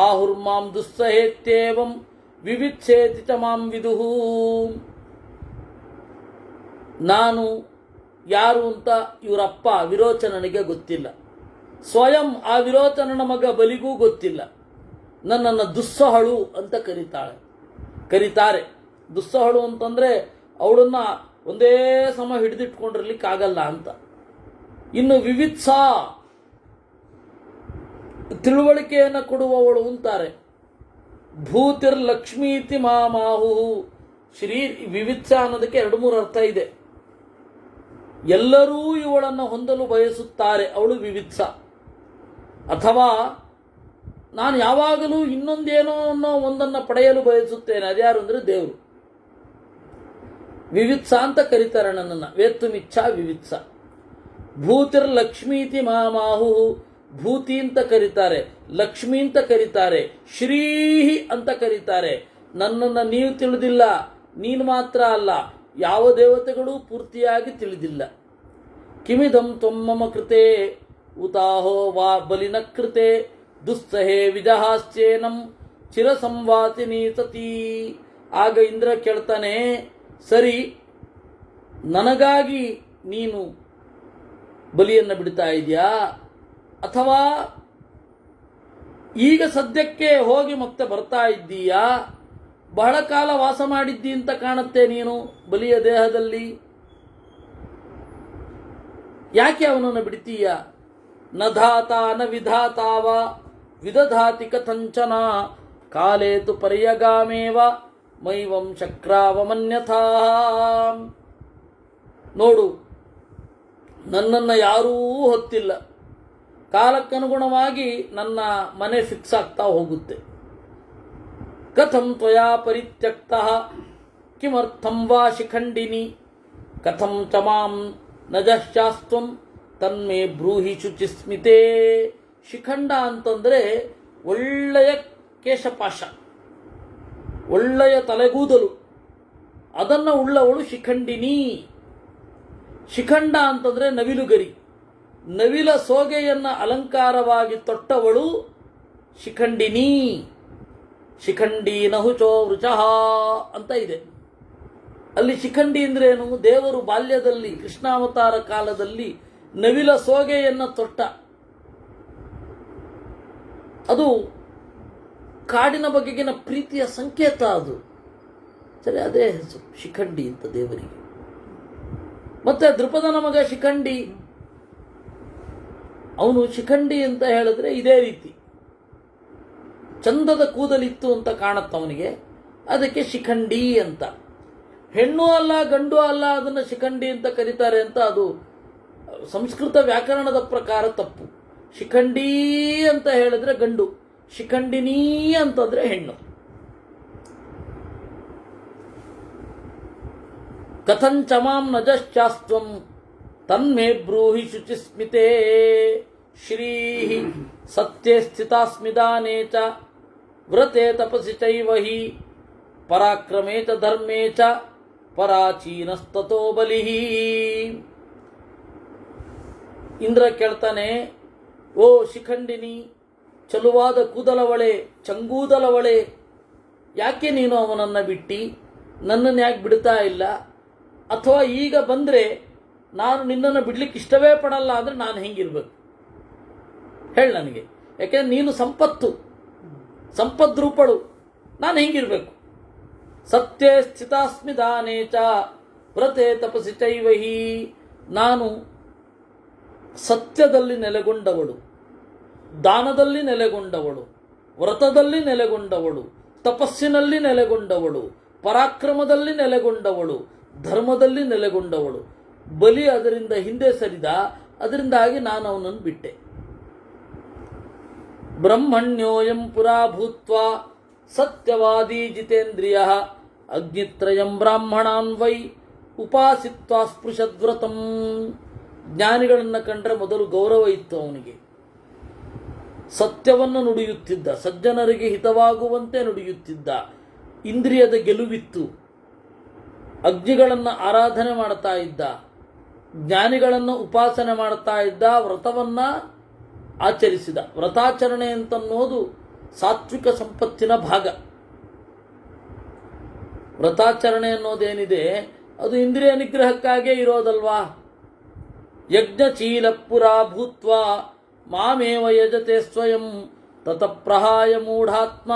ಆಹುರ್ಮಾಂ ದುಸ್ಸಹೇತ್ಯೇವಂ ವಿವಿತ್ಸೇತಿ ಚ ಮಾಂ ವಿದುಹು. ನಾನು ಯಾರು ಅಂತ ಇವರಪ್ಪ ವಿರೋಚನನಿಗೆ ಗೊತ್ತಿಲ್ಲ, ಸ್ವಯಂ ಆ ವಿರೋಚನನ ಮಗ ಬಲಿಗೂ ಗೊತ್ತಿಲ್ಲ. ನನ್ನನ್ನು ದುಸ್ಸಹಳು ಅಂತ ಕರೀತಾರೆ. ದುಸ್ಸಹಳು ಅಂತಂದರೆ ಅವಳನ್ನು ಒಂದೇ ಸಮ ಹಿಡಿದಿಟ್ಕೊಂಡಿರ್ಲಿಕ್ಕಾಗಲ್ಲ ಅಂತ. ಇನ್ನು ವಿವಿತ್ಸ, ತಿಳುವಳಿಕೆಯನ್ನು ಕೊಡುವವಳು ಅಂತಾರೆ. ಭೂತಿರ್ಲಕ್ಷ್ಮೀತಿ ಮಾಮಾಹು. ಶ್ರೀ ವಿವಿತ್ಸ ಅನ್ನೋದಕ್ಕೆ 2-3 ಅರ್ಥ ಇದೆ. ಎಲ್ಲರೂ ಇವಳನ್ನು ಹೊಂದಲು ಬಯಸುತ್ತಾರೆ, ಅವಳು ವಿವಿತ್ಸ. ಅಥವಾ ನಾನು ಯಾವಾಗಲೂ ಇನ್ನೊಂದೇನೋ ಅನ್ನೋ ಒಂದನ್ನು ಪಡೆಯಲು ಬಯಸುತ್ತೇನೆ. ಅದ್ಯಾರು ಅಂದರೆ ದೇವರು. ವಿವಿತ್ಸ ಅಂತ ಕರೀತಾರೆ ನನ್ನನ್ನು. ವೇತ್ತುಮಿಚ್ಛಾ ವಿವಿತ್ಸ. ಭೂತಿರ್ಲಕ್ಷ್ಮೀತಿ ಮಾಮಾಹು. ಭೂತಿ ಅಂತ ಕರೀತಾರೆ, ಲಕ್ಷ್ಮಿ ಅಂತ ಕರೀತಾರೆ, ಶ್ರೀಹಿ ಅಂತ ಕರೀತಾರೆ. ನನ್ನನ್ನು ನೀವು ತಿಳಿದಿಲ್ಲ, ನೀನು ಮಾತ್ರ ಅಲ್ಲ, ಯಾವ ದೇವತೆಗಳೂ ಪೂರ್ತಿಯಾಗಿ ತಿಳಿದಿಲ್ಲ. ಕಿಮಿದಂ ತ್ವಮ್ಮಮ ಕೃತೆ ಉತಾಹೋ ವಾ ಬಲಿನ ಕೃತೆ ದುಸ್ಸಹೇ ವಿಜಹಾಸ್ಯೇನಂ ಚಿರಸಂವಾತಿನಿ ಸತೀ. ಆಗ ಇಂದ್ರ ಕೇಳ್ತಾನೆ, ಸರಿ, ನನಗಾಗಿ ನೀನು ಬಲಿಯನ್ನು ಬಿಡ್ತಾ ಇದೆಯಾ, ಅಥವಾ ಈಗ ಸದ್ಯಕ್ಕೆ ಹೋಗಿ ಮತ್ತೆ ಬರ್ತಾ ಇದ್ದೀಯಾ? ಬಹಳ ಕಾಲ ವಾಸ ಮಾಡಿದ್ದಿ ಅಂತ ಕಾಣುತ್ತೆ ನೀನು ಬಲಿಯ ದೇಹದಲ್ಲಿ. ಯಾಕೆ ಅವನನ್ನು ಬಿಡ್ತೀಯ? ನ ಧಾತ ನ ವಿಧಾತಾವ ವಿದಧಾತಿ ಕಥಂಚನ ಕಾಲೇತು ಪರ್ಯಗಾಮೇವ ಮೈವಂ ಶಕ್ರಾವಮನ್ಯಥಾ. ನೋಡು, ನನ್ನನ್ನು ಯಾರೂ ಹೊತ್ತಿಲ್ಲ. ಕಾಲಕ್ಕನುಗುಣವಾಗಿ ನನ್ನ ಮನೆ ಫಿಕ್ಸ್ ಆಗ್ತಾ ಹೋಗುತ್ತೆ. ಕಥಂ ತ್ವಯಾ ಪರಿತ್ಯಕ್ತಃ ಕಿಮರ್ಥಂ ವಾ ಶಿಖಂಡಿನಿ ಕಥಂ ಚ ಮಾಂ ನಜಶ್ಚಾಸ್ತ್ವಂ ತನ್ಮೇ ಬ್ರೂಹಿ ಶುಚಿಸ್ಮಿತೆ. ಶಿಖಂಡ ಅಂತಂದರೆ ಒಳ್ಳೆಯ ಕೇಶಪಾಶ, ಒಳ್ಳೆಯ ತಲೆಗೂದಲು, ಅದನ್ನು ಉಳ್ಳವಳು ಶಿಖಂಡಿನಿ. ಶಿಖಂಡ ಅಂತಂದರೆ ನವಿಲುಗರಿ, ನವಿಲ ಸೋಗೆಯನ್ನು ಅಲಂಕಾರವಾಗಿ ತೊಟ್ಟವಳು ಶಿಖಂಡಿನಿ. ಶಿಖಂಡಿ ನಹುಚೋ ವೃಚಃ ಅಂತ ಇದೆ. ಅಲ್ಲಿ ಶಿಖಂಡಿ ಅಂದ್ರೇನು? ದೇವರು ಬಾಲ್ಯದಲ್ಲಿ ಕೃಷ್ಣಾವತಾರ ಕಾಲದಲ್ಲಿ ನವಿಲ ಸೋಗೆಯನ್ನು ತೊಟ್ಟ. ಅದು ಕಾಡಿನ ಬಗೆಗಿನ ಪ್ರೀತಿಯ ಸಂಕೇತ. ಅದು ಸರಿ, ಅದೇ ಹೆಸರು ಶಿಖಂಡಿ ಅಂತ ದೇವರಿಗೆ. ಮತ್ತೆ ದೃಪದನ ಮಗ ಶಿಖಂಡಿ, ಅವನು ಶಿಖಂಡಿ ಅಂತ ಹೇಳಿದ್ರೆ ಇದೇ ರೀತಿ ಚಂದದ ಕೂದಲಿತ್ತು ಅಂತ ಕಾಣುತ್ತ ಅವನಿಗೆ, ಅದಕ್ಕೆ ಶಿಖಂಡಿ ಅಂತ. ಹೆಣ್ಣು ಅಲ್ಲ ಗಂಡು ಅಲ್ಲ, ಅದನ್ನು ಶಿಖಂಡಿ ಅಂತ ಕರೀತಾರೆ ಅಂತ ಅದು ಸಂಸ್ಕೃತ ವ್ಯಾಕರಣದ ಪ್ರಕಾರ ತಪ್ಪು. ಶಿಖಂಡಿ ಅಂತ ಹೇಳಿದ್ರೆ ಗಂಡು, ಶಿಖಂಡಿನಿ ಅಂತಂದ್ರೆ ಹೆಣ್ಣು. ಕಥಂಚ ಮಾಂ ನಜಶ್ಚಾಸ್ತ್ವಂ ತನ್ಮೇ ಬ್ರೂಹಿ ಶುಚಿಸ್ಮಿತೆ. ಶ್ರೀ ಸತ್ಯೇ ಸ್ಥಿತಾಸ್ಮಿದಾನೇ ಚ ವ್ರತೆ ತಪಸಿ ಚೈವ ಹಿ ಪರಾಕ್ರಮೇ ಚ ಧರ್ಮೇ ಚ ಪರಾಚೀನಸ್ತತೋ ಬಲಿಃ. ಇಂದ್ರ ಕೇಳ್ತಾನೆ, ಓ ಶಿಖಂಡಿನಿ, ಚಲುವಾದ ಕೂದಲವಳೆ, ಚಂಗೂದಲವಳೆ, ಯಾಕೆ ನೀನು ಅವನನ್ನು ಬಿಟ್ಟಿ? ನನ್ನನ್ನು ಯಾಕೆ ಬಿಡ್ತಾ ಇಲ್ಲ? ಅಥವಾ ಈಗ ಬಂದರೆ ನಾನು ನಿನ್ನನ್ನು ಬಿಡ್ಲಿಕ್ಕೆ ಇಷ್ಟವೇ ಪಡಲ್ಲ ಅಂದರೆ ನಾನು ಹೆಂಗಿರ್ಬೇಕು ಹೇಳಿ ನನಗೆ. ಯಾಕೆಂದ್ರೆ ನೀನು ಸಂಪದ್ರೂಪಳು, ನಾನು ಹೆಂಗಿರ್ಬೇಕು? ಸತ್ಯೇ ಸ್ಥಿತಾಸ್ಮಿದಾನೇ ಚ ವ್ರತೆ ತಪಸಿ ಚೈವಹಿ. ನಾನು ಸತ್ಯದಲ್ಲಿ ನೆಲೆಗೊಂಡವಳು, ದಾನದಲ್ಲಿ ನೆಲೆಗೊಂಡವಳು, ವ್ರತದಲ್ಲಿ ನೆಲೆಗೊಂಡವಳು, ತಪಸ್ಸಿನಲ್ಲಿ ನೆಲೆಗೊಂಡವಳು, ಪರಾಕ್ರಮದಲ್ಲಿ ನೆಲೆಗೊಂಡವಳು, ಧರ್ಮದಲ್ಲಿ ನೆಲೆಗೊಂಡವಳು. ಬಲಿ ಅದರಿಂದ ಹಿಂದೆ ಸರಿದ, ಅದರಿಂದಾಗಿ ನಾನು ಅವನನ್ನು ಬಿಟ್ಟೆ. ಬ್ರಹ್ಮಣ್ಯೋಯಂ ಪುರಾ ಭೂತ್ವಾ ಸತ್ಯವಾದಿ ಜಿತೇಂದ್ರಿಯ ಅಗ್ನಿತ್ರಯಂ ಬ್ರಾಹ್ಮಣಾನ್ ವೈ ಉಪಾಸಿತ್ವಾ ಸ್ಪೃಶದ್ವ್ರತಂ. ಜ್ಞಾನಿಗಳನ್ನು ಕಂಡ್ರೆ ಮೊದಲು ಗೌರವ ಇತ್ತು ಅವನಿಗೆ. ಸತ್ಯವನ್ನು ನುಡಿಯುತ್ತಿದ್ದ, ಸಜ್ಜನರಿಗೆ ಹಿತವಾಗುವಂತೆ ನುಡಿಯುತ್ತಿದ್ದ, ಇಂದ್ರಿಯದ ಗೆಲುವಿತ್ತು, ಅಗ್ನಿಗಳನ್ನು ಆರಾಧನೆ ಮಾಡ್ತಾ ಇದ್ದ, ಜ್ಞಾನಿಗಳನ್ನು ಉಪಾಸನೆ ಮಾಡ್ತಾ ಇದ್ದ, ವ್ರತವನ್ನು ಆಚರಿಸಿದ. ವ್ರತಾಚರಣೆ ಅಂತನ್ನೋದು ಸಾತ್ವಿಕ ಸಂಪತ್ತಿನ ಭಾಗ. ವ್ರತಾಚರಣೆ ಅನ್ನೋದೇನಿದೆ ಅದು ಇಂದ್ರಿಯ ನಿಗ್ರಹಕ್ಕಾಗೇ ಇರೋದಲ್ವಾ. ಯಜ್ಞಚೀಲ ಪುರಾ ಭೂತ್ವ ಮಾಮೇವ ಯಜತೆ ಸ್ವಯಂ ತತಃಪ್ರಹಾಯ ಮೂಢಾತ್ಮ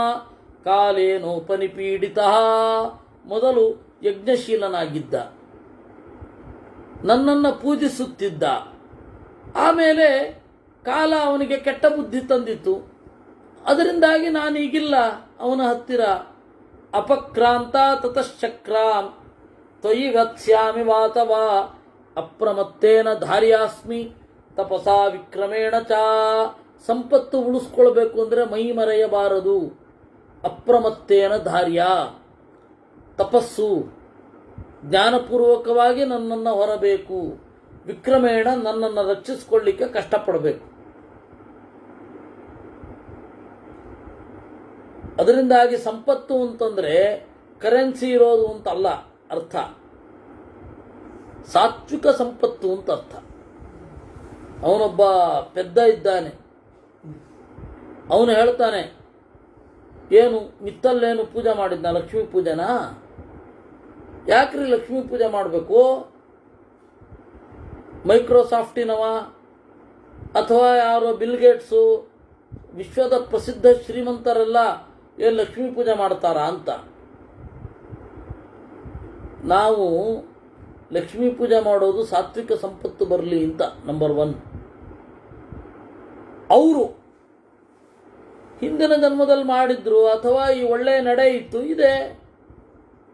ಕಾಲೇನೋಪನಿಪೀಡಿತ. ಮೊದಲು ಯಜ್ಞಶೀಲನಾಗಿದ್ದ, ನನ್ನನ್ನು ಪೂಜಿಸುತ್ತಿದ್ದ. ಆಮೇಲೆ ಕಾಲ ಅವನಿಗೆ ಕೆಟ್ಟ ಬುದ್ಧಿ ತಂದಿತ್ತು, ಅದರಿಂದಾಗಿ ನಾನೀಗಿಲ್ಲ ಅವನ ಹತ್ತಿರ. ಅಪಕ್ರಾಂತ ತತಶ್ಚಕ್ರಾಂ ತ್ವಯಿ ಗತ್ಸ್ಯಾಮಿ ವಾತವ ಅಪ್ರಮತ್ತೇನ ಧಾರ್ಯಾಸ್ಮಿ ತಪಸಾ ವಿಕ್ರಮೇಣ ಚ ಸಂಪತ್ತು ಉಳಿಸ್ಕೊಳ್ಬೇಕು ಅಂದರೆ ಮೈ ಮರೆಯಬಾರದು. ಅಪ್ರಮತ್ತೇನ ಧಾರ್ಯ, ತಪಸ್ಸು, ಜ್ಞಾನಪೂರ್ವಕವಾಗಿ ನನ್ನನ್ನು ಹೊರಬೇಕು, ವಿಕ್ರಮೇಣ ನನ್ನನ್ನು ರಕ್ಷಿಸಿಕೊಳ್ಳಿಕ್ಕೆ ಕಷ್ಟಪಡಬೇಕು. ಅದರಿಂದಾಗಿ ಸಂಪತ್ತು ಅಂತಂದರೆ ಕರೆನ್ಸಿ ಇರೋದು ಅಂತಲ್ಲ ಅರ್ಥ, ಸಾತ್ವಿಕ ಸಂಪತ್ತು ಅಂತ ಅರ್ಥ. ಅವನೊಬ್ಬ ಪೆದ್ದ ಇದ್ದಾನೆ, ಅವನು ಹೇಳ್ತಾನೆ, ಏನು ಮಿತ್ತಲ್ಲೇನು ಪೂಜೆ ಮಾಡಿದ್ನ, ಲಕ್ಷ್ಮೀ ಪೂಜೆನಾ? ಯಾಕ್ರಿ ಲಕ್ಷ್ಮೀ ಪೂಜೆ ಮಾಡಬೇಕು? ಮೈಕ್ರೋಸಾಫ್ಟಿನವ ಅಥವಾ ಯಾರೋ ಬಿಲ್ಗೇಟ್ಸು, ವಿಶ್ವದ ಪ್ರಸಿದ್ಧ ಶ್ರೀಮಂತರೆಲ್ಲ ಏನು ಲಕ್ಷ್ಮೀ ಪೂಜೆ ಮಾಡ್ತಾರಾ ಅಂತ. ನಾವು ಲಕ್ಷ್ಮೀ ಪೂಜೆ ಮಾಡೋದು ಸಾತ್ವಿಕ ಸಂಪತ್ತು ಬರಲಿ ಅಂತ, ನಂಬರ್ 1. ಅವರು ಹಿಂದಿನ ಜನ್ಮದಲ್ಲಿ ಮಾಡಿದ್ರು ಅಥವಾ ಈ ಒಳ್ಳೆಯ ನಡೆ ಇತ್ತು, ಇದೆ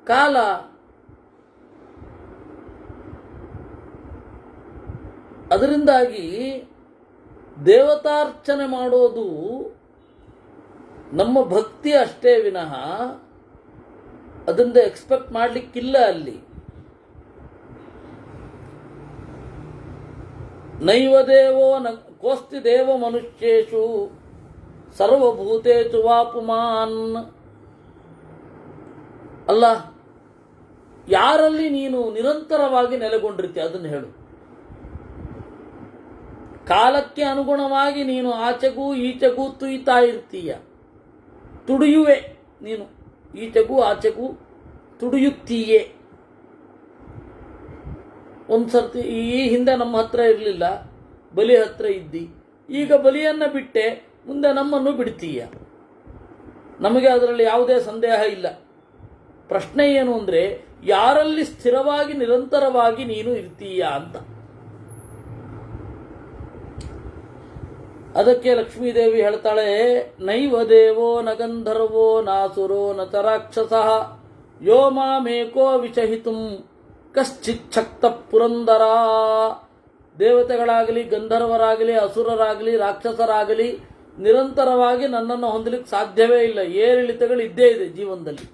ಕಾಲ. ಅದರಿಂದಾಗಿ ದೇವತಾರ್ಚನೆ ಮಾಡೋದು ನಮ್ಮ ಭಕ್ತಿ ಅಷ್ಟೇ ವಿನಃ ಅದರಿಂದ ಎಕ್ಸ್ಪೆಕ್ಟ್ ಮಾಡಲಿಕ್ಕಿಲ್ಲ. ಅಲ್ಲಿ ನೈವ ದೇವೋ ಕೋಸ್ತಿ ದೇವ ಮನುಷ್ಯೇಷು ಸರ್ವಭೂತೇಷು ವಾ ಪುಮಾನ್. ಅಲ್ಲ, ಯಾರಲ್ಲಿ ನೀನು ನಿರಂತರವಾಗಿ ನೆಲೆಗೊಂಡಿರ್ತೀಯ ಅದನ್ನು ಹೇಳು. ಕಾಲಕ್ಕೆ ಅನುಗುಣವಾಗಿ ನೀನು ಆಚೆಗೂ ಈಚೆಗೂ ತುಯ್ತಾ ಇರ್ತೀಯ, ತುಡಿಯುವೆ. ನೀನು ಈಚೆಗೂ ಆಚೆಗೂ ತುಡಿಯುತ್ತೀಯೇ. ಒಂದು ಸರ್ತಿ ಈ ಹಿಂದೆ ನಮ್ಮ ಹತ್ರ ಇರಲಿಲ್ಲ, ಬಲಿ ಹತ್ರ ಇದ್ದಿ, ಈಗ ಬಲಿಯನ್ನು ಬಿಟ್ಟೆ, ಮುಂದೆ ನಮ್ಮನ್ನು ಬಿಡ್ತೀಯ. ನಮಗೆ ಅದರಲ್ಲಿ ಯಾವುದೇ ಸಂದೇಹ ಇಲ್ಲ. ಪ್ರಶ್ನೆ ಏನು ಅಂದರೆ, ಯಾರಲ್ಲಿ ಸ್ಥಿರವಾಗಿ ನಿರಂತರವಾಗಿ ನೀನು ಇರ್ತೀಯ ಅಂತ. ಅದಕ್ಕೆ ಲಕ್ಷ್ಮೀದೇವಿ ಹೇಳ್ತಾಳೆ, ನೈವ ದೇವೋ ನ ಗಂಧರ್ವೋ ನಾಸುರೋ ನ ಚ ರಾಕ್ಷಸಃ ಯೋ ಮಾಮೇಕೋ ವಿಚಹಿತುಂ ಕಶ್ಚಿಚ್ಛಕ್ತ ಪುರಂದರ. ದೇವತೆಗಳಾಗಲಿ, ಗಂಧರ್ವರಾಗಲಿ, ಅಸುರರಾಗಲಿ, ರಾಕ್ಷಸರಾಗಲಿ ನಿರಂತರವಾಗಿ ನನ್ನನ್ನು ಹೊಂದಲಿಕ್ಕೆ ಸಾಧ್ಯವೇ ಇಲ್ಲ. ಏರಿಳಿತಗಳು ಇದ್ದೇ ಇದೆ ಜೀವನದಲ್ಲಿ.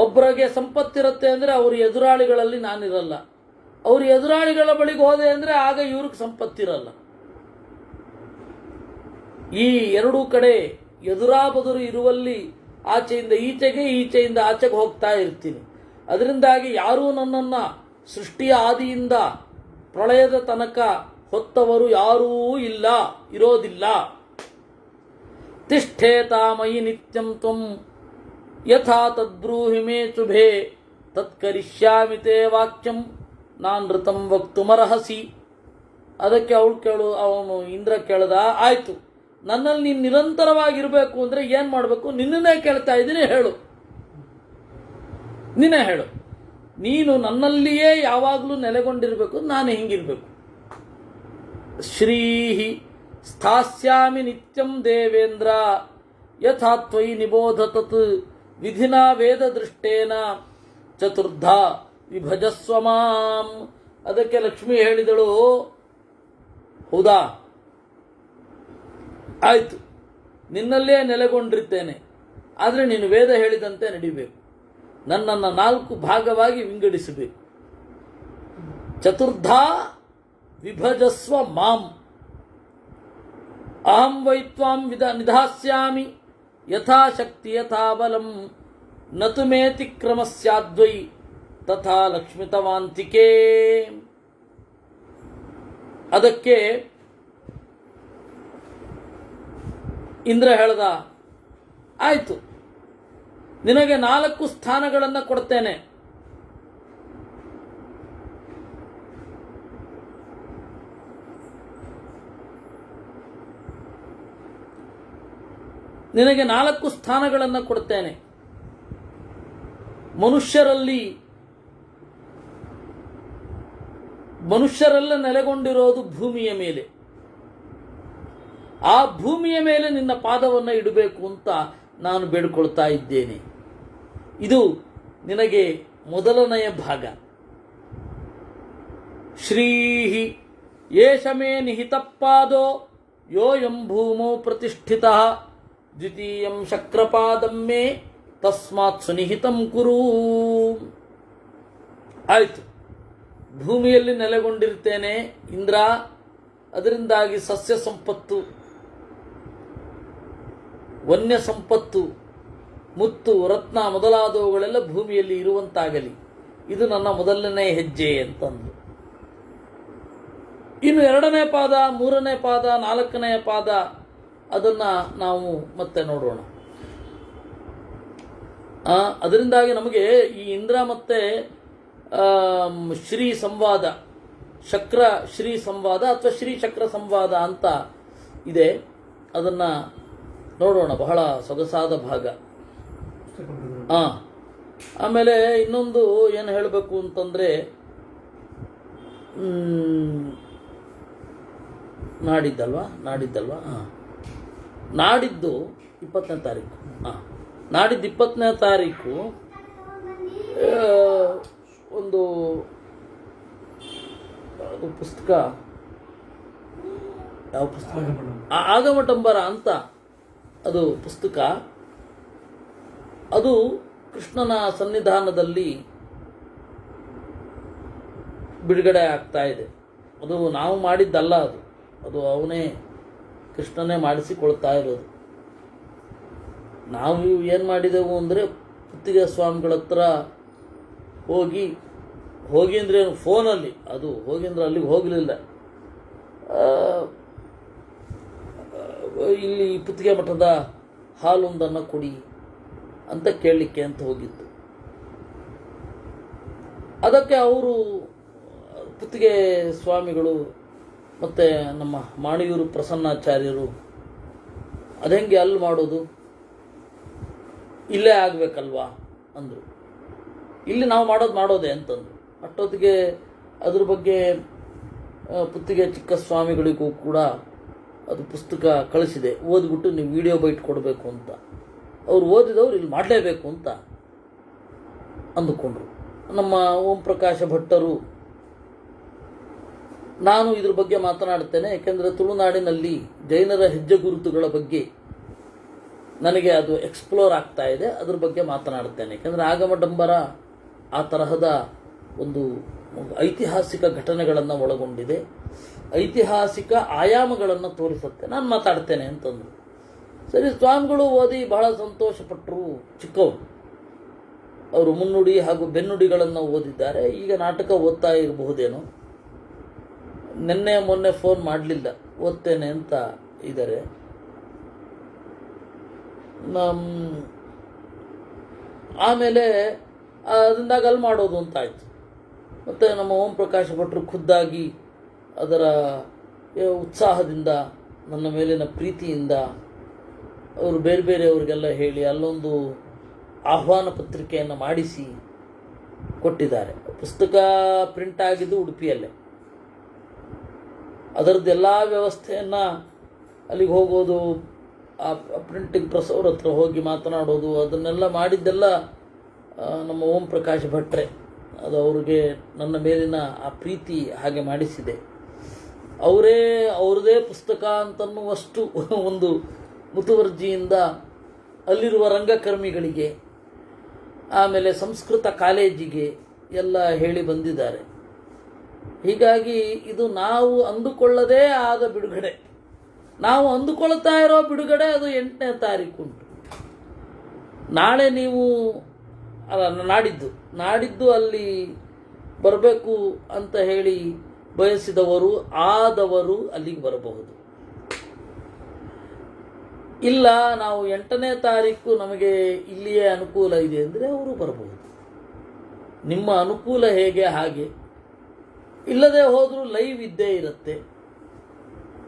ಒಬ್ಬರಿಗೆ ಸಂಪತ್ತಿರುತ್ತೆ ಅಂದರೆ ಅವ್ರ ಎದುರಾಳಿಗಳಲ್ಲಿ ನಾನಿರಲ್ಲ, ಅವ್ರ ಎದುರಾಳಿಗಳ ಬಳಿಗೆ ಹೋದೆ ಅಂದರೆ ಆಗ ಇವ್ರಿಗೆ ಸಂಪತ್ತಿರಲ್ಲ. ಈ ಎರಡೂ ಕಡೆ ಎದುರಾಬದುರು ಇರುವಲ್ಲಿ ಆಚೆಯಿಂದ ಈಚೆಗೆ, ಈಚೆಯಿಂದ ಆಚೆಗೆ ಹೋಗ್ತಾ ಇರ್ತೀನಿ. ಅದರಿಂದಾಗಿ ಯಾರೂ ನನ್ನನ್ನು ಸೃಷ್ಟಿಯ ಆದಿಯಿಂದ ಪ್ರಳಯದ ತನಕ ಹೊತ್ತವರು ಯಾರೂ ಇಲ್ಲ, ಇರೋದಿಲ್ಲ. ತಿಷ್ಠೇತಾ ಮಯಿ ನಿತ್ಯಂ ತ್ವಂ ಯಥಾ ತದ್ಬ್ರೂಹಿ ಮೇ ಶುಭೆ ತತ್ಕರಿಷ್ಯಾಮಿ ತೇ ವಾಕ್ಯಂ ನಾನೃತಂ ವಕ್ತುಮರ್ಹಸಿ. ಅದಕ್ಕೆ ಅವನು ಇಂದ್ರ ಕೇಳ್ದ, ಆಯ್ತು, ನನ್ನಲ್ಲಿ ನೀನು ನಿರಂತರವಾಗಿರಬೇಕು ಅಂದರೆ ಏನು ಮಾಡಬೇಕು? ನಿನ್ನನ್ನೇ ಕೇಳ್ತಾ ಇದ್ದೀನಿ, ಹೇಳು, ನೀನೇ ಹೇಳು. ನೀನು ನನ್ನಲ್ಲಿಯೇ ಯಾವಾಗಲೂ ನೆಲೆಗೊಂಡಿರಬೇಕು, ನಾನು ಹಿಂಗಿರಬೇಕು. ಶ್ರೀಹಿ ಸ್ಥಾಸ್ಯಾಮಿ ನಿತ್ಯಂ ದೇವೇಂದ್ರ ಯಥಾ ತ್ವಯಿ ನಿಬೋಧ ತತ್ ವಿಧಿನಾ ವೇದ ದೃಷ್ಟೇನ ಚತುರ್ಧ ವಿಭಜಸ್ವ ಮಾಂ. ಅದಕ್ಕೆ ಲಕ್ಷ್ಮಿ ಹೇಳಿದಳು, ಹೌದಾ, ಆಯಿತು, ನಿನ್ನಲ್ಲೇ ನೆಲೆಗೊಂಡಿರ್ತೇನೆ, ಆದರೆ ನೀನು ವೇದ ಹೇಳಿದಂತೆ ನಡಿಬೇಕು. ನನ್ನನ್ನು 4 ಭಾಗವಾಗಿ ವಿಂಗಡಿಸಬೇಕು. ಚತುರ್ಧ ವಿಭಜಸ್ವ ಮಾಂ. ಅಹಂ ವೈತ್ವಾಂ ನಿಧಾಸ್ಯಾಮಿ ಯಥಾಶಕ್ತಿ ಯಥಾ ಬಲಂ ನತು ಮೇತಿಕ್ರಮ ಸ್ಯಾದ್ವೈ ತಥಾ ಲಕ್ಷ್ಮಿತವಾಂತಿಕೆ. ಅದಕ್ಕೆ ಇಂದ್ರ ಹೇಳ್ದ, ಆಯಿತು, ನಿನಗೆ 4 ಸ್ಥಾನಗಳನ್ನು ಕೊಡ್ತೇನೆ. ನಿನಗೆ 4 ಸ್ಥಾನಗಳನ್ನು ಕೊಡ್ತೇನೆ. ಮನುಷ್ಯರೆಲ್ಲ ನೆಲೆಗೊಂಡಿರೋದು ಭೂಮಿಯ ಮೇಲೆ. ಆ ಭೂಮಿಯ ಮೇಲೆ ನಿನ್ನ ಪಾದವನ್ನು ಇಡಬೇಕು ಅಂತ ನಾನು ಬೇಡ್ಕೊಳ್ತಾ ಇದ್ದೇನೆ. ಇದು ನಿನಗೆ ಮೊದಲನೆಯ ಭಾಗ. ಶ್ರೀಹಿ ಏಷ ಮೇ ನಿಹಿತಪಾದೋ ಯೋಯಂ ಭೂಮೋ ಪ್ರತಿಷ್ಠಿತಃ ದ್ವಿತೀಯಂ ಶಕ್ರಪಾದಂ ಮೇ ತಸ್ಮಾತ್ ಸುನಿಹಿತಂ ಕುರು. ಆಯಿತು, ಭೂಮಿಯಲ್ಲಿ ನೆಲೆಗೊಂಡಿರ್ತೇನೆ ಇಂದ್ರ, ಅದರಿಂದಾಗಿ ಸಸ್ಯ ಸಂಪತ್ತು, ವನ್ಯ ಸಂಪತ್ತು, ಮುತ್ತು ರತ್ನ ಮೊದಲಾದವುಗಳೆಲ್ಲ ಭೂಮಿಯಲ್ಲಿ ಇರುವಂತಾಗಲಿ, ಇದು ನನ್ನ ಮೊದಲನೇ ಹೆಜ್ಜೆ ಅಂತಂದು. ಇನ್ನು 2ನೇ ಪಾದ, 3ನೇ ಪಾದ, 4ನೇ ಪಾದ ಅದನ್ನು ನಾವು ಮತ್ತೆ ನೋಡೋಣ. ಅದರಿಂದಾಗಿ ನಮಗೆ ಈ ಇಂದ್ರ ಮತ್ತೆ ಶ್ರೀ ಸಂವಾದ, ಶಕ್ರ ಶ್ರೀ ಸಂವಾದ ಅಥವಾ ಶ್ರೀ ಚಕ್ರ ಸಂವಾದ ಅಂತ ಇದೆ. ಅದನ್ನು ನೋಡೋಣ, ಬಹಳ ಸೊಗಸಾದ ಭಾಗ. ಆಮೇಲೆ ಇನ್ನೊಂದು ಏನು ಹೇಳಬೇಕು ಅಂತಂದರೆ, ನಾಡಿದ್ದಲ್ವಾ ನಾಡಿದ್ದು 20ನೇ ತಾರೀಕು. ನಾಡಿದ್ದು 20ನೇ ತಾರೀಕು ಒಂದು ಅದು ಪುಸ್ತಕ, ಯಾವ ಪುಸ್ತಕ? ಆಗಮಡಂಬರ ಅಂತ ಅದು ಪುಸ್ತಕ. ಅದು ಕೃಷ್ಣನ ಸನ್ನಿಧಾನದಲ್ಲಿ ಬಿಡುಗಡೆ ಆಗ್ತಾ ಇದೆ. ಅದು ನಾವು ಮಾಡಿದ್ದಲ್ಲ, ಅದು ಅವನೇ ಕೃಷ್ಣನೇ ಮಾಡಿಸಿಕೊಳ್ತಾ ಇರೋದು. ನಾವು ಏನು ಮಾಡಿದೆವು ಅಂದರೆ, ಪುತ್ತಿಗೆ ಸ್ವಾಮಿಗಳ ಹತ್ರ ಹೋಗಿ ಅಂದರೆ ಫೋನಲ್ಲಿ, ಅದು ಹೋಗಿ ಅಂದರೆ ಅಲ್ಲಿಗೆ ಹೋಗಲಿಲ್ಲ, ಇಲ್ಲಿ ಪುತ್ತಿಗೆ ಮಠದ ಹಾಲೊಂದನ್ನು ಕೊಡಿ ಅಂತ ಕೇಳಲಿಕ್ಕೆ ಅಂತ ಹೋಗಿದ್ದು. ಅದಕ್ಕೆ ಅವರು ಪುತ್ತಿಗೆ ಸ್ವಾಮಿಗಳು ಮತ್ತು ನಮ್ಮ ಮಾಣಿಯೂರು ಪ್ರಸನ್ನಾಚಾರ್ಯರು, ಅದೆಂಗೆ ಅಲ್ಲಿ ಮಾಡೋದು, ಇಲ್ಲೇ ಆಗಬೇಕಲ್ವಾ ಅಂದರು. ಇಲ್ಲಿ ನಾವು ಮಾಡೋದೇ ಅಂತಂದರು. ಅಷ್ಟೊತ್ತಿಗೆ ಅದ್ರ ಬಗ್ಗೆ ಪುತ್ತಿಗೆ ಚಿಕ್ಕ ಸ್ವಾಮಿಗಳಿಗೂ ಕೂಡ ಅದು ಪುಸ್ತಕ ಕಳಿಸಿದೆ, ಓದ್ಬಿಟ್ಟು ನೀವು ವಿಡಿಯೋ ಬೈಟ್ ಕೊಡಬೇಕು ಅಂತ. ಅವ್ರು ಓದಿದವರು ಇಲ್ಲಿ ಮಾಡಲೇಬೇಕು ಅಂತ ಅಂದುಕೊಂಡ್ರು. ನಮ್ಮ ಓಂ ಪ್ರಕಾಶ ಭಟ್ಟರು, ನಾನು ಇದ್ರ ಬಗ್ಗೆ ಮಾತನಾಡ್ತೇನೆ, ಯಾಕೆಂದರೆ ತುಳುನಾಡಿನಲ್ಲಿ ಜೈನರ ಹೆಜ್ಜೆ ಗುರುತುಗಳ ಬಗ್ಗೆ ನನಗೆ ಅದು ಎಕ್ಸ್ಪ್ಲೋರ್ ಆಗ್ತಾ ಇದೆ, ಅದ್ರ ಬಗ್ಗೆ ಮಾತನಾಡ್ತೇನೆ. ಯಾಕೆಂದರೆ ಆಗಮಡಂಬರ ಆ ತರಹದ ಒಂದು ಐತಿಹಾಸಿಕ ಘಟನೆಗಳನ್ನು ಒಳಗೊಂಡಿದೆ, ಐತಿಹಾಸಿಕ ಆಯಾಮಗಳನ್ನು ತೋರಿಸುತ್ತೆ, ನಾನು ಮಾತಾಡ್ತೇನೆ ಅಂತಂದರು. ಸರಿ, ಸ್ವಾಮಿಗಳು ಓದಿ ಬಹಳ ಸಂತೋಷಪಟ್ಟರು. ಚಿಕ್ಕವರು, ಅವರು ಮುನ್ನುಡಿ ಹಾಗೂ ಬೆನ್ನುಡಿಗಳನ್ನು ಓದಿದ್ದಾರೆ. ಈಗ ನಾಟಕ ಓದ್ತಾ ಇರಬಹುದೇನೋ, ಮೊನ್ನೆ ಫೋನ್ ಮಾಡಲಿಲ್ಲ, ಓದ್ತೇನೆ ಅಂತ ಇದ್ದಾರೆ. ಆಮೇಲೆ ಅದರಿಂದಾಗ ಅಲ್ಲಿ ಮಾಡೋದು ಅಂತ ಆಯಿತು. ಮತ್ತು ನಮ್ಮ ಓಂ ಪ್ರಕಾಶ ಭಟ್ರು ಖುದ್ದಾಗಿ ಅದರ ಉತ್ಸಾಹದಿಂದ, ನನ್ನ ಮೇಲಿನ ಪ್ರೀತಿಯಿಂದ ಅವರು ಬೇರೆ ಬೇರೆಯವರಿಗೆಲ್ಲ ಹೇಳಿ ಅಲ್ಲೊಂದು ಆಹ್ವಾನ ಪತ್ರಿಕೆಯನ್ನು ಮಾಡಿಸಿ ಕೊಟ್ಟಿದ್ದಾರೆ. ಪುಸ್ತಕ ಪ್ರಿಂಟ್ ಆಗಿದ್ದು ಉಡುಪಿಯಲ್ಲೇ. ಅದರದ್ದೆಲ್ಲ ವ್ಯವಸ್ಥೆಯನ್ನು ಅಲ್ಲಿಗೆ ಹೋಗೋದು, ಆ ಪ್ರಿಂಟಿಂಗ್ ಪ್ರೆಸ್ ಅವ್ರ ಹತ್ರ ಹೋಗಿ ಮಾತನಾಡೋದು, ಅದನ್ನೆಲ್ಲ ಮಾಡಿದ್ದೆಲ್ಲ ನಮ್ಮ ಓಂ ಪ್ರಕಾಶ್ ಭಟ್ರೆ. ಅದು ಅವ್ರಿಗೆ ನನ್ನ ಮೇಲಿನ ಆ ಪ್ರೀತಿ ಹಾಗೆ ಮಾಡಿಸಿದೆ. ಅವ್ರದೇ ಪುಸ್ತಕ ಅಂತನ್ನುವಷ್ಟು ಒಂದು ಮುತುವರ್ಜಿಯಿಂದ ಅಲ್ಲಿರುವ ರಂಗಕರ್ಮಿಗಳಿಗೆ, ಆಮೇಲೆ ಸಂಸ್ಕೃತ ಕಾಲೇಜಿಗೆ ಎಲ್ಲ ಹೇಳಿ ಬಂದಿದ್ದಾರೆ. ಹೀಗಾಗಿ ಇದು ನಾವು ಅಂದುಕೊಳ್ಳದೇ ಆದ ಬಿಡುಗಡೆ, ನಾವು ಅಂದುಕೊಳ್ತಾ ಇರೋ ಬಿಡುಗಡೆ ಅದು 8ನೇ ತಾರೀಕು ಉಂಟು. ನಾಳೆ ನೀವು ನಾಡಿದ್ದು ಅಲ್ಲಿ ಬರಬೇಕು ಅಂತ ಹೇಳಿ ಬಯಸಿದವರು ಆದವರು ಅಲ್ಲಿಗೆ ಬರಬಹುದು. ಇಲ್ಲ, ನಾವು 8ನೇ ತಾರೀಕು ನಮಗೆ ಇಲ್ಲಿಯೇ ಅನುಕೂಲ ಇದೆ ಅಂದರೆ ಅವರು ಬರಬಹುದು. ನಿಮ್ಮ ಅನುಕೂಲ ಹೇಗೆ ಹಾಗೆ. ಇಲ್ಲದೆ ಹೋದರೂ ಲೈವ್ ಇದ್ದೇ ಇರುತ್ತೆ,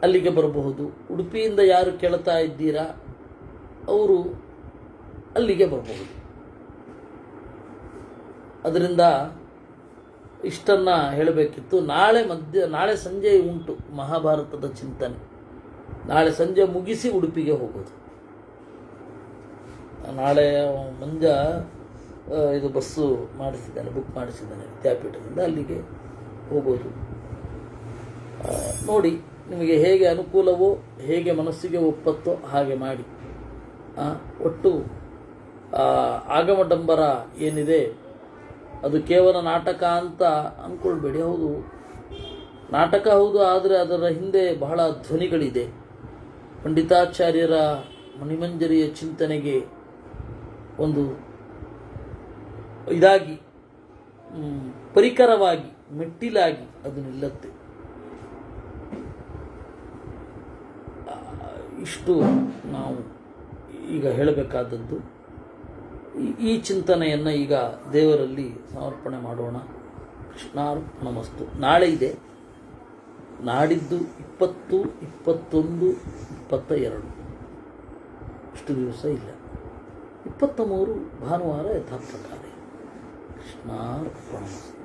ಅಲ್ಲಿಗೆ ಬರಬಹುದು. ಉಡುಪಿಯಿಂದ ಯಾರು ಕೇಳ್ತಾ ಇದ್ದೀರಾ ಅವರು ಅಲ್ಲಿಗೆ ಬರಬಹುದು. ಅದರಿಂದ ಇಷ್ಟನ್ನು ಹೇಳಬೇಕಿತ್ತು. ನಾಳೆ ಸಂಜೆ ಉಂಟು ಮಹಾಭಾರತದ ಚಿಂತನೆ. ನಾಳೆ ಸಂಜೆ ಮುಗಿಸಿ ಉಡುಪಿಗೆ ಹೋಗೋದು. ನಾಳೆ ಮಂಜ ಇದು ಬಸ್ಸು ಬುಕ್ ಮಾಡಿಸಿದ್ದಾನೆ ವಿದ್ಯಾಪೀಠದಿಂದ, ಅಲ್ಲಿಗೆ ಹೋಗೋದು. ನೋಡಿ, ನಿಮಗೆ ಹೇಗೆ ಅನುಕೂಲವೋ, ಹೇಗೆ ಮನಸ್ಸಿಗೆ ಒಪ್ಪತ್ತೋ ಹಾಗೆ ಮಾಡಿ. ಒಟ್ಟು ಆಗಮಡಂಬರ ಏನಿದೆ ಅದು ಕೇವಲ ನಾಟಕ ಅಂತ ಅಂದ್ಕೊಳ್ಬೇಡಿ. ಹೌದು, ನಾಟಕ ಹೌದು, ಆದರೆ ಅದರ ಹಿಂದೆ ಬಹಳ ಧ್ವನಿಗಳಿದೆ. ಪಂಡಿತಾಚಾರ್ಯರ ಮಣಿಮಂಜರಿಯ ಚಿಂತನೆಗೆ ಒಂದು ಇದಾಗಿ, ಪರಿಕರವಾಗಿ, ಮೆಟ್ಟಿಲಾಗಿ ಅದು ನಿಲ್ಲುತ್ತೆ. ಇಷ್ಟು ನಾವು ಈಗ ಹೇಳಬೇಕಾದದ್ದು. ಈ ಚಿಂತನೆಯನ್ನು ಈಗ ದೇವರಲ್ಲಿ ಸಮರ್ಪಣೆ ಮಾಡೋಣ. ಕೃಷ್ಣಾರ್ಪಣಮಸ್ತು. ನಾಳೆ ಇದೆ, ನಾಡಿದ್ದು 20, 21, 22 ಇಷ್ಟು ದಿವಸ ಇಲ್ಲ. 23 ಭಾನುವಾರ ಯಥಾಪ್ರಕಾರ. ಕೃಷ್ಣಾರ್ಪಣಮಸ್ತು.